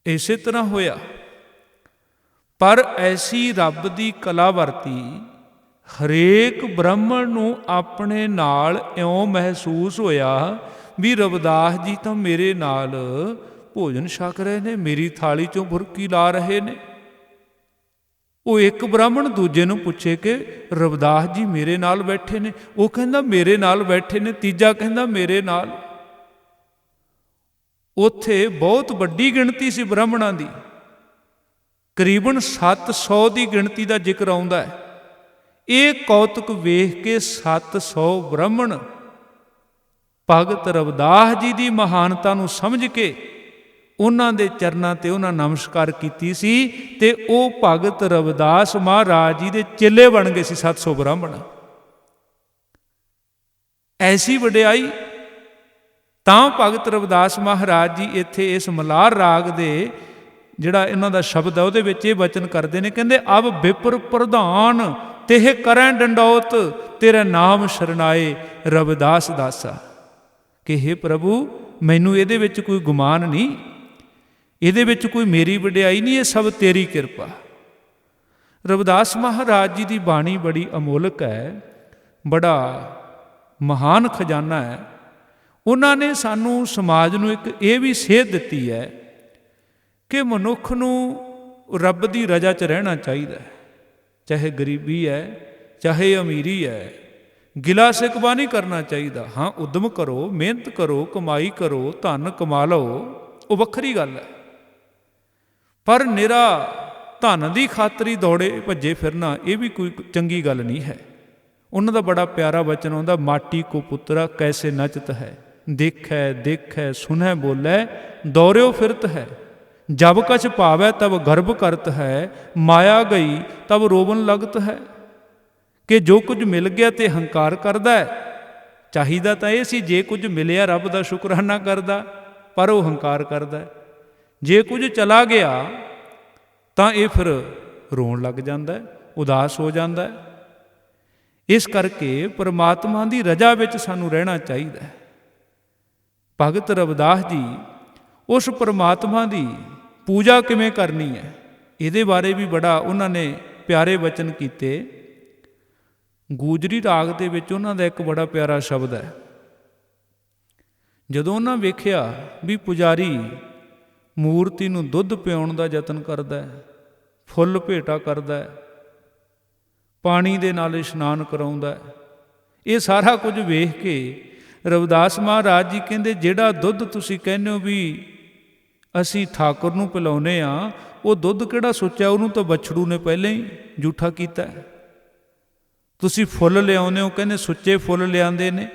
ਇਸੇ ਤਰ੍ਹਾਂ ਹੋਇਆ। ਪਰ ਐਸੀ ਰੱਬ ਦੀ ਕਲਾ ਵਰਤੀ, ਹਰੇਕ ਬ੍ਰਾਹਮਣ ਨੂੰ ਆਪਣੇ ਨਾਲ ਇਉਂ ਮਹਿਸੂਸ ਹੋਇਆ ਵੀ ਰਵਿਦਾਸ ਜੀ ਤਾਂ ਮੇਰੇ ਨਾਲ ਭੋਜਨ ਛਕ ਰਹੇ ਨੇ, ਮੇਰੀ ਥਾਲੀ ਚੋਂ ਬੁਰਕੀ ਲਾ ਰਹੇ ਨੇ। ਉਹ ਇੱਕ ਬ੍ਰਾਹਮਣ ਦੂਜੇ ਨੂੰ ਪੁੱਛੇ ਕਿ ਰਵਿਦਾਸ ਜੀ ਮੇਰੇ ਨਾਲ ਬੈਠੇ ਨੇ, ਉਹ ਕਹਿੰਦਾ ਮੇਰੇ ਨਾਲ ਬੈਠੇ ਨੇ, ਤੀਜਾ ਕਹਿੰਦਾ ਮੇਰੇ ਨਾਲ। ਉੱਥੇ ਬਹੁਤ ਵੱਡੀ ਗਿਣਤੀ ਸੀ ਬ੍ਰਾਹਮਣਾਂ ਦੀ, ਕਰੀਬਨ 700 ਦੀ ਗਿਣਤੀ ਦਾ ਜ਼ਿਕਰ ਆਉਂਦਾ ਹੈ। ਇਹ ਕੌਤਕ ਵੇਖ ਕੇ 700 ਬ੍ਰਾਹਮਣ ਭਗਤ ਰਵਿਦਾਸ ਜੀ ਦੀ ਮਹਾਨਤਾ ਨੂੰ ਸਮਝ ਕੇ ਉਹਨਾਂ ਦੇ ਚਰਨਾਂ ਤੇ ਉਹਨਾਂ ਨਮਸਕਾਰ ਕੀਤੀ ਸੀ, ਤੇ ਉਹ ਭਗਤ ਰਵਿਦਾਸ ਮਹਾਰਾਜ ਜੀ ਦੇ ਚੇਲੇ ਬਣ ਗਏ ਸੀ 700 ਬ੍ਰਾਹਮਣ। ਐਸੀ ਵਡਿਆਈ। ਤਾਂ ਭਗਤ ਰਵਿਦਾਸ ਮਹਾਰਾਜ ਜੀ ਇੱਥੇ ਇਸ ਮਲਾਰ ਰਾਗ ਦੇ ਜਿਹੜਾ ਇਹਨਾਂ ਦਾ ਸ਼ਬਦ ਹੈ ਉਹਦੇ ਵਿੱਚ ਇਹ ਵਚਨ ਕਰਦੇ ਨੇ, ਕਹਿੰਦੇ ਅਬ ਵਿਪਰ ਪ੍ਰਧਾਨ ਤੇਹ ਕਰੈ ਡੰਡੌਤ, ਤੇਰਾ ਨਾਮ ਸ਼ਰਨਾਏ ਰਵਿਦਾਸ ਦਾਸਾ। ਕਿ ਹੇ ਪ੍ਰਭੂ, ਮੈਨੂੰ ਇਹਦੇ ਵਿੱਚ ਕੋਈ ਗੁਮਾਨ ਨਹੀਂ, ਇਹਦੇ ਵਿੱਚ ਕੋਈ ਮੇਰੀ ਵਡਿਆਈ ਨਹੀਂ, ਇਹ ਸਭ ਤੇਰੀ ਕਿਰਪਾ। ਰਵਿਦਾਸ ਮਹਾਰਾਜ ਜੀ ਦੀ ਬਾਣੀ ਬੜੀ ਅਮੋਲਕ ਹੈ, ਬੜਾ ਮਹਾਨ ਖਜ਼ਾਨਾ ਹੈ। ਉਹਨਾਂ ਨੇ ਸਾਨੂੰ, ਸਮਾਜ ਨੂੰ ਇੱਕ ਇਹ ਵੀ ਸੇਧ ਦਿੱਤੀ ਹੈ ਕਿ ਮਨੁੱਖ ਨੂੰ ਰੱਬ ਦੀ ਰਜ਼ਾ 'ਚ ਰਹਿਣਾ ਚਾਹੀਦਾ ਹੈ, ਚਾਹੇ ਗਰੀਬੀ ਹੈ ਚਾਹੇ ਅਮੀਰੀ ਹੈ। ਗਿਲਾ ਸਿਕਵਾ ਨਹੀਂ ਕਰਨਾ ਚਾਹੀਦਾ। ਹਾਂ, ਉਦਮ ਕਰੋ, ਮਿਹਨਤ ਕਰੋ, ਕਮਾਈ ਕਰੋ, ਧਨ ਕਮਾ ਲਓ, ਉਹ ਵੱਖਰੀ ਗੱਲ ਹੈ। ਪਰ ਨਿਰਾ ਧਨ ਦੀ ਖਾਤਰ ਹੀ ਦੌੜੇ ਭੱਜੇ ਫਿਰਨਾ, ਇਹ ਵੀ ਕੋਈ ਚੰਗੀ ਗੱਲ ਨਹੀਂ ਹੈ। ਉਹਨਾਂ ਦਾ ਬੜਾ ਪਿਆਰਾ ਵਚਨ ਆਉਂਦਾ, ਮਾਟੀ ਕੋ ਪੁੱਤਰਾ ਕੈਸੇ ਨਚਤ ਹੈ, ਦੇਖੈ ਦੇਖੈ ਸੁਨਹਿ ਬੋਲੇ ਦੌੜਿਓ ਫਿਰਤ ਹੈ, ਜਬ ਕਛ ਭਾਵੈ ਤਬ ਗਰਭ ਕਰਤ ਹੈ, ਮਾਇਆ ਗਈ ਤਬ ਰੋਵਨ ਲਗਤ ਹੈ। ਕਿ ਜੋ ਕੁਝ ਮਿਲ ਗਿਆ ਤੇ ਹੰਕਾਰ ਕਰਦਾ ਹੈ। ਚਾਹੀਦਾ ਤਾਂ ਇਹ ਸੀ ਜੇ ਕੁਝ ਮਿਲਿਆ ਰੱਬ ਦਾ ਸ਼ੁਕਰਾਨਾ ਕਰਦਾ, ਪਰ ਉਹ ਹੰਕਾਰ ਕਰਦਾ ਹੈ। ਜੇ ਕੁਝ ਚਲਾ ਗਿਆ ਤਾਂ ਇਹ ਫਿਰ ਰੋਣ ਲੱਗ ਜਾਂਦਾ, ਉਦਾਸ ਹੋ ਜਾਂਦਾ। ਇਸ ਕਰਕੇ ਪਰਮਾਤਮਾ ਦੀ ਰਜ਼ਾ ਵਿੱਚ ਸਾਨੂੰ ਰਹਿਣਾ ਚਾਹੀਦਾ ਹੈ। ਭਗਤ ਰਵਿਦਾਸ ਜੀ ਉਸ ਪਰਮਾਤਮਾ ਦੀ ਪੂਜਾ ਕਿਵੇਂ ਕਰਨੀ ਹੈ, ਇਹਦੇ ਬਾਰੇ ਵੀ ਬੜਾ ਉਹਨਾਂ ਨੇ ਪਿਆਰੇ ਵਚਨ ਕੀਤੇ। ਗੂਜਰੀ ਰਾਗ ਦੇ ਵਿੱਚ ਉਹਨਾਂ ਦਾ ਇੱਕ ਬੜਾ ਪਿਆਰਾ ਸ਼ਬਦ ਹੈ। ਜਦੋਂ ਉਹਨਾਂ ਵੇਖਿਆ ਵੀ ਪੁਜਾਰੀ ਮੂਰਤੀ ਨੂੰ ਦੁੱਧ ਪਿਆਉਣ ਦਾ ਯਤਨ ਕਰਦਾ ਹੈ, ਫੁੱਲ ਭੇਟਾ ਕਰਦਾ ਹੈ, ਪਾਣੀ ਦੇ ਨਾਲ ਇਸ਼ਨਾਨ ਕਰਾਉਂਦਾ ਹੈ, ਇਹ ਸਾਰਾ ਕੁਝ ਵੇਖ ਕੇ ਰਵਿਦਾਸ ਮਹਾਰਾਜ ਜੀ ਕਹਿੰਦੇ, ਜਿਹੜਾ ਦੁੱਧ ਤੁਸੀਂ ਕਹਿੰਦੇ ਹੋ ਵੀ ਅਸੀਂ ਠਾਕੁਰ ਨੂੰ ਪਿਲਾਉਂਦੇ ਹਾਂ, ਉਹ ਦੁੱਧ ਕਿਹੜਾ ਸੁੱਚਾ, ਉਹਨੂੰ ਤਾਂ ਬਛੜੂ ਨੇ ਪਹਿਲਾਂ ਹੀ ਜੂਠਾ ਕੀਤਾ ਹੈ। ਤੁਸੀਂ ਫੁੱਲ ਲਿਆਉਂਦੇ ਹੋ, ਕਹਿੰਦੇ ਸੁੱਚੇ ਫੁੱਲ ਲਿਆਂਦੇ ਨੇ,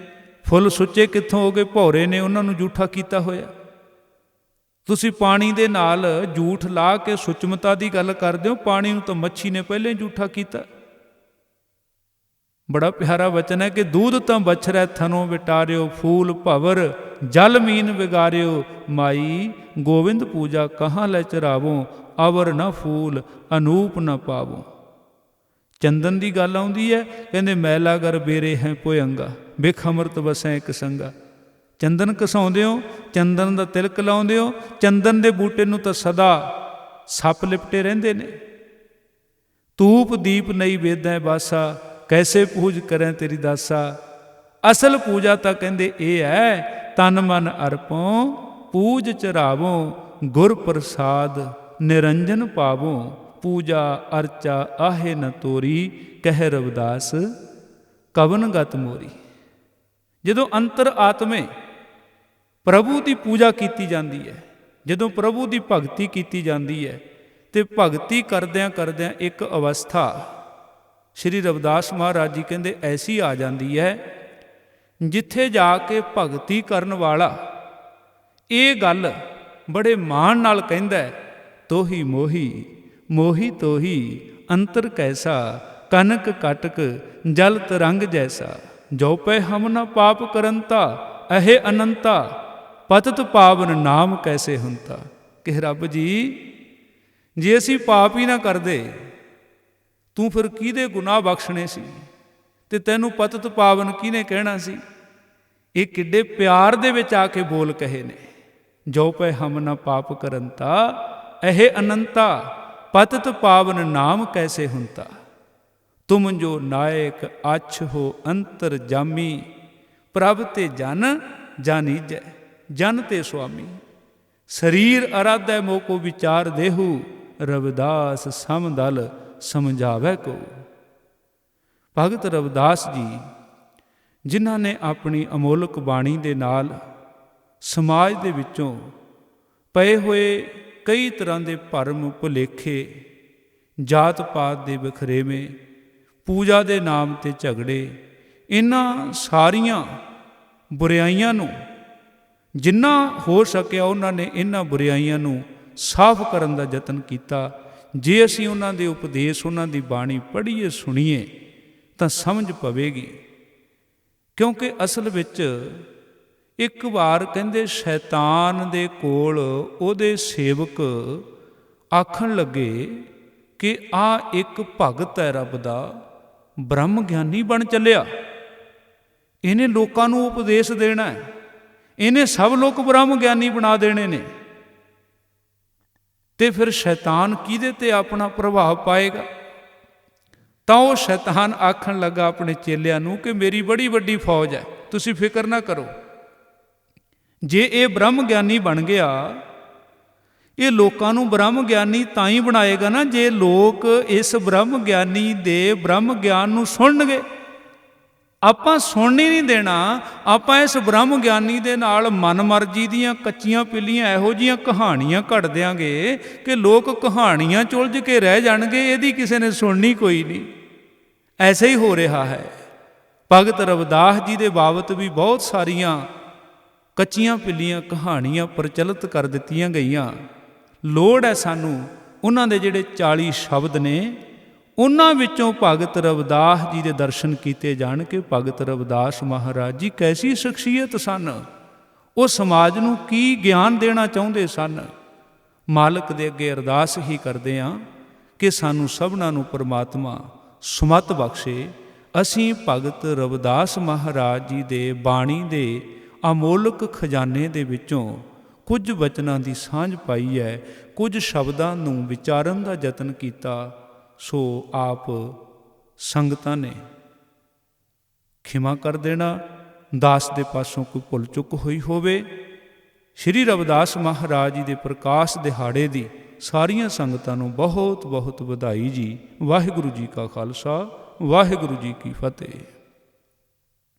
ਫੁੱਲ ਸੁੱਚੇ ਕਿੱਥੋਂ ਹੋ ਗਏ, ਭੌਰੇ ਨੇ ਉਹਨਾਂ ਨੂੰ ਜੂਠਾ ਕੀਤਾ ਹੋਇਆ। ਤੁਸੀਂ ਪਾਣੀ ਦੇ ਨਾਲ ਜੂਠ ਲਾ ਕੇ ਸੁਚਮਤਾ ਦੀ ਗੱਲ ਕਰਦੇ ਹੋ, ਪਾਣੀ ਨੂੰ ਤਾਂ ਮੱਛੀ ਨੇ ਪਹਿਲਾਂ ਹੀ ਜੂਠਾ ਕੀਤਾ। ਬੜਾ ਪਿਆਰਾ ਵਚਨ ਹੈ ਕਿ ਦੂਧ ਤਾਂ ਬਛਰੈ ਥਨੋਂ ਵਿਟਾਰਿਓ, ਫੂਲ ਭਵਰ ਜਲ ਮੀਨ ਵਿਗਾਰਿਓ, ਮਾਈ ਗੋਵਿੰਦ ਪੂਜਾ ਕਹਾਂ ਲੈ ਚਰਾਵੋ, ਅਵਰ ਨਾ ਫੂਲ ਅਨੂਪ ਨਾ ਪਾਵੋ। ਚੰਦਨ ਦੀ ਗੱਲ ਆਉਂਦੀ ਹੈ, ਕਹਿੰਦੇ ਮੈਲਾ ਗਰ ਬੇਰੇ ਹੈ ਭੁਯੰਗਾ, ਬਿਖ ਅੰਮ੍ਰਿਤ ਵਸੈ ਇੱਕ ਸੰਗਾ। ਚੰਦਨ ਘਸਾਉਂਦੇ ਹੋ, ਚੰਦਨ ਦਾ ਤਿਲਕ ਲਾਉਂਦੇ ਹੋ, ਚੰਦਨ ਦੇ ਬੂਟੇ ਨੂੰ ਤਾਂ ਸਦਾ ਸੱਪ ਲਿਪਟੇ ਰਹਿੰਦੇ ਨੇ। ਧੂਪ ਦੀਪ ਨਹੀਂ ਵੇਦੈ ਬਾਸਾ, ਕੈਸੇ ਪੂਜ ਕਰੈ ਤੇਰੀ ਦਾਸਾ। ਅਸਲ ਪੂਜਾ ਤਾਂ ਕਹਿੰਦੇ ਇਹ ਹੈ, ਤਨ ਮਨ ਅਰਪੋਂ ਪੂਜ ਚਰਾਵੋ, ਗੁਰ ਪ੍ਰਸਾਦ ਨਿਰੰਜਨ ਪਾਵੋ, ਪੂਜਾ ਅਰਚਾ ਆਹੇ ਨ ਤੋਰੀ, ਕਹਿ ਰਵਿਦਾਸ ਕਵਨ ਗਤ ਮੋਰੀ। ਜਦੋਂ ਅੰਤਰ ਆਤਮੇ ਪ੍ਰਭੂ ਦੀ ਪੂਜਾ ਕੀਤੀ ਜਾਂਦੀ ਹੈ, ਜਦੋਂ ਪ੍ਰਭੂ ਦੀ ਭਗਤੀ ਕੀਤੀ ਜਾਂਦੀ ਹੈ, ਤੇ ਭਗਤੀ ਕਰਦਿਆਂ ਕਰਦਿਆਂ ਇੱਕ ਅਵਸਥਾ ਸ਼੍ਰੀ ਰਵਿਦਾਸ ਮਹਾਰਾਜ ਜੀ ਕਹਿੰਦੇ ਐਸੀ ਆ ਜਾਂਦੀ ਹੈ, ਜਿੱਥੇ ਜਾ ਕੇ ਭਗਤੀ ਕਰਨ ਵਾਲਾ ਇਹ ਗੱਲ ਬੜੇ ਮਾਣ ਨਾਲ ਕਹਿੰਦਾ, ਤੋਹੀ ਮੋਹੀ ਮੋਹੀ ਤੋਹੀ ਅੰਤਰ ਕੈਸਾ, ਕਨਕ ਕਟਕ ਜਲ ਤਰੰਗ ਜੈਸਾ, ਜੋ ਪੈ ਹਮ ਨ ਪਾਪ ਕਰੰਤਾ, ਅਹੇ ਅਨੰਤਾ ਪਤਤ ਪਾਵਨ ਨਾਮ ਕੈਸੇ ਹੁੰਤਾ। ਕਿ ਰੱਬ ਜੀ, ਜੇ ਅਸੀਂ ਪਾਪ ਹੀ ਨਾ ਕਰਦੇ, ਤੂੰ ਫਿਰ ਕਿਹਦੇ ਗੁਨਾਹ ਬਖਸ਼ਣੇ ਸੀ, ਤੇ ਤੈਨੂੰ ਪਤਿਤ ਪਾਵਨ ਕਿਹਨੇ ਕਹਿਣਾ ਸੀ। ਇਹ ਕਿੱਡੇ ਪਿਆਰ ਦੇ ਵਿੱਚ ਆ ਕੇ ਬੋਲ ਕਹੇ ਨੇ। ਜੋ ਪੈ ਹਮ ਨਾ ਪਾਪ ਕਰੰਤਾ, ਇਹ ਅਨੰਤਾ ਪਤਿਤ ਪਾਵਨ ਨਾਮ ਕੈਸੇ ਹੁੰਤਾ। ਤੁਮ ਜੋ ਨਾਇਕ ਅਛ ਹੋ ਅੰਤਰ ਜਾਮੀ, ਪ੍ਰਭ ਤੇ ਜਨ ਜਾਨੀਜੈ ਜਨ ਤੇ ਸੁਆਮੀ। ਸਰੀਰ ਅਰਾਧੈ ਮੋਕੋ ਵਿਚਾਰ ਦੇਹੂ, ਰਵਿਦਾਸ ਸਮਦਲ ਸਮਝਾਵੈ ਕੋ। ਭਗਤ ਰਵਿਦਾਸ ਜੀ, ਜਿਨ੍ਹਾਂ ਨੇ ਆਪਣੀ ਅਮੋਲਕ ਬਾਣੀ ਦੇ ਨਾਲ ਸਮਾਜ ਦੇ ਵਿੱਚੋਂ ਪਏ ਹੋਏ ਕਈ ਤਰ੍ਹਾਂ ਦੇ ਭਰਮ ਭੁਲੇਖੇ, ਜਾਤ ਪਾਤ ਦੇ ਵਖਰੇਵੇਂ, ਪੂਜਾ ਦੇ ਨਾਮ ਤੇ ਝਗੜੇ, ਇਹਨਾਂ ਸਾਰੀਆਂ ਬੁਰਾਈਆਂ ਨੂੰ ਜਿੰਨਾ ਹੋ ਸਕਿਆ ਉਹਨਾਂ ਨੇ ਇਹਨਾਂ ਬੁਰਾਈਆਂ ਨੂੰ ਸਾਫ਼ ਕਰਨ ਦਾ ਯਤਨ ਕੀਤਾ। ਜੇ ਅਸੀਂ ਉਹਨਾਂ ਦੇ ਉਪਦੇਸ਼, ਉਹਨਾਂ ਦੀ ਬਾਣੀ ਪੜ੍ਹੀਏ, ਸੁਣੀਏ ਤਾਂ ਸਮਝ ਪਵੇਗੀ। ਕਿਉਂਕਿ ਅਸਲ ਵਿੱਚ ਇੱਕ ਵਾਰ ਕਹਿੰਦੇ ਸ਼ੈਤਾਨ ਦੇ ਕੋਲ ਉਹਦੇ ਸੇਵਕ ਆਖਣ ਲੱਗੇ ਕਿ ਆਹ ਇੱਕ ਭਗਤ ਹੈ ਰੱਬ ਦਾ, ਬ੍ਰਹਮ ਗਿਆਨੀ ਬਣ ਚੱਲਿਆ, ਇਹਨੇ ਲੋਕਾਂ ਨੂੰ ਉਪਦੇਸ਼ ਦੇਣਾ ਹੈ, ਇਹਨੇ ਸਭ ਲੋਕ ਬ੍ਰਹਮ ਗਿਆਨੀ ਬਣਾ ਦੇਣੇ ਨੇ। ਤੇ ਫਿਰ ਸ਼ੈਤਾਨ ਕਿਹਦੇ ਤੇ ਆਪਣਾ ਪ੍ਰਭਾਵ ਪਾਏਗਾ। ਤਾਂ ਉਹ ਸ਼ੈਤਾਨ ਆਖਣ ਲੱਗਾ ਆਪਣੇ ਚੇਲਿਆਂ ਨੂੰ ਕਿ ਮੇਰੀ ਬੜੀ ਵੱਡੀ ਫੌਜ ਹੈ, ਤੁਸੀਂ ਫਿਕਰ ਨਾ ਕਰੋ। ਜੇ ਇਹ ਬ੍ਰਹਮ ਗਿਆਨੀ ਬਣ ਗਿਆ, ਇਹ ਲੋਕਾਂ ਨੂੰ ਬ੍ਰਹਮ ਗਿਆਨੀ ਤਾਂ ਹੀ ਬਣਾਏਗਾ ਨਾ ਜੇ ਲੋਕ ਇਸ ਬ੍ਰਹਮ ਗਿਆਨੀ ਦੇ ਬ੍ਰਹਮ ਗਿਆਨ ਨੂੰ ਸੁਣਨਗੇ। ਆਪਾਂ ਸੁਣ ਹੀ ਨਹੀਂ ਦੇਣਾ, ਆਪਾਂ ਇਸ ਬ੍ਰਹਮ ਗਿਆਨੀ ਦੇ ਨਾਲ ਮਨਮਰਜ਼ੀ ਦੀਆਂ ਕੱਚੀਆਂ ਪਿੱਲੀਆਂ ਇਹੋ ਜਿਹੀਆਂ ਕਹਾਣੀਆਂ ਘੜ ਦਿਆਂਗੇ ਕਿ ਲੋਕ ਕਹਾਣੀਆਂ ਚੁਲਝ ਕੇ ਰਹਿ ਜਾਣਗੇ, ਇਹਦੀ ਕਿਸੇ ਨੇ ਸੁਣਨੀ ਕੋਈ ਨਹੀਂ। ਐਸੇ ਹੀ ਹੋ ਰਿਹਾ ਹੈ। ਭਗਤ ਰਵਿਦਾਸ ਜੀ ਦੇ ਬਾਬਤ ਵੀ ਬਹੁਤ ਸਾਰੀਆਂ ਕੱਚੀਆਂ ਪਿੱਲੀਆਂ ਕਹਾਣੀਆਂ ਪ੍ਰਚਲਿਤ ਕਰ ਦਿੱਤੀਆਂ ਗਈਆਂ। ਲੋੜ ਹੈ ਸਾਨੂੰ ਉਹਨਾਂ ਦੇ ਜਿਹੜੇ 40 ਸ਼ਬਦ ਨੇ, ਉਹਨਾਂ ਵਿੱਚੋਂ ਭਗਤ ਰਵਿਦਾਸ ਜੀ ਦੇ ਦਰਸ਼ਨ ਕੀਤੇ ਜਾਣ ਕਿ ਭਗਤ ਰਵਿਦਾਸ ਮਹਾਰਾਜ ਜੀ ਕੈਸੀ ਸ਼ਖਸੀਅਤ ਸਨ, ਉਹ ਸਮਾਜ ਨੂੰ ਕੀ ਗਿਆਨ ਦੇਣਾ ਚਾਹੁੰਦੇ ਸਨ। ਮਾਲਕ ਦੇ ਅੱਗੇ ਅਰਦਾਸ ਹੀ ਕਰਦੇ ਹਾਂ ਕਿ ਸਾਨੂੰ ਸਭਨਾਂ ਨੂੰ ਪਰਮਾਤਮਾ ਸੁਮਤ ਬਖਸ਼ੇ। ਅਸੀਂ ਭਗਤ ਰਵਿਦਾਸ ਮਹਾਰਾਜ ਜੀ ਦੇ ਬਾਣੀ ਦੇ ਅਮੋਲਕ ਖਜ਼ਾਨੇ ਦੇ ਵਿੱਚੋਂ ਕੁਝ ਬਚਨਾਂ ਦੀ ਸਾਂਝ ਪਾਈ ਹੈ, ਕੁਝ ਸ਼ਬਦਾਂ ਨੂੰ ਵਿਚਾਰਨ ਦਾ ਯਤਨ ਕੀਤਾ। ਸੋ ਆਪ ਸੰਗਤਾਂ ਨੇ ਖਿਮਾ ਕਰ ਦੇਣਾ, ਦਾਸ ਦੇ ਪਾਸੋਂ ਕੋਈ ਭੁੱਲ ਚੁੱਕ ਹੋਈ ਹੋਵੇ। ਸ਼੍ਰੀ ਰਵਿਦਾਸ ਮਹਾਰਾਜ ਜੀ ਦੇ ਪ੍ਰਕਾਸ਼ ਦਿਹਾੜੇ ਦੀ ਸਾਰੀਆਂ ਸੰਗਤਾਂ ਨੂੰ ਬਹੁਤ ਬਹੁਤ ਵਧਾਈ ਜੀ। ਵਾਹਿਗੁਰੂ ਜੀ ਕਾ ਖਾਲਸਾ, ਵਾਹਿਗੁਰੂ ਜੀ ਕੀ ਫਤਿਹ।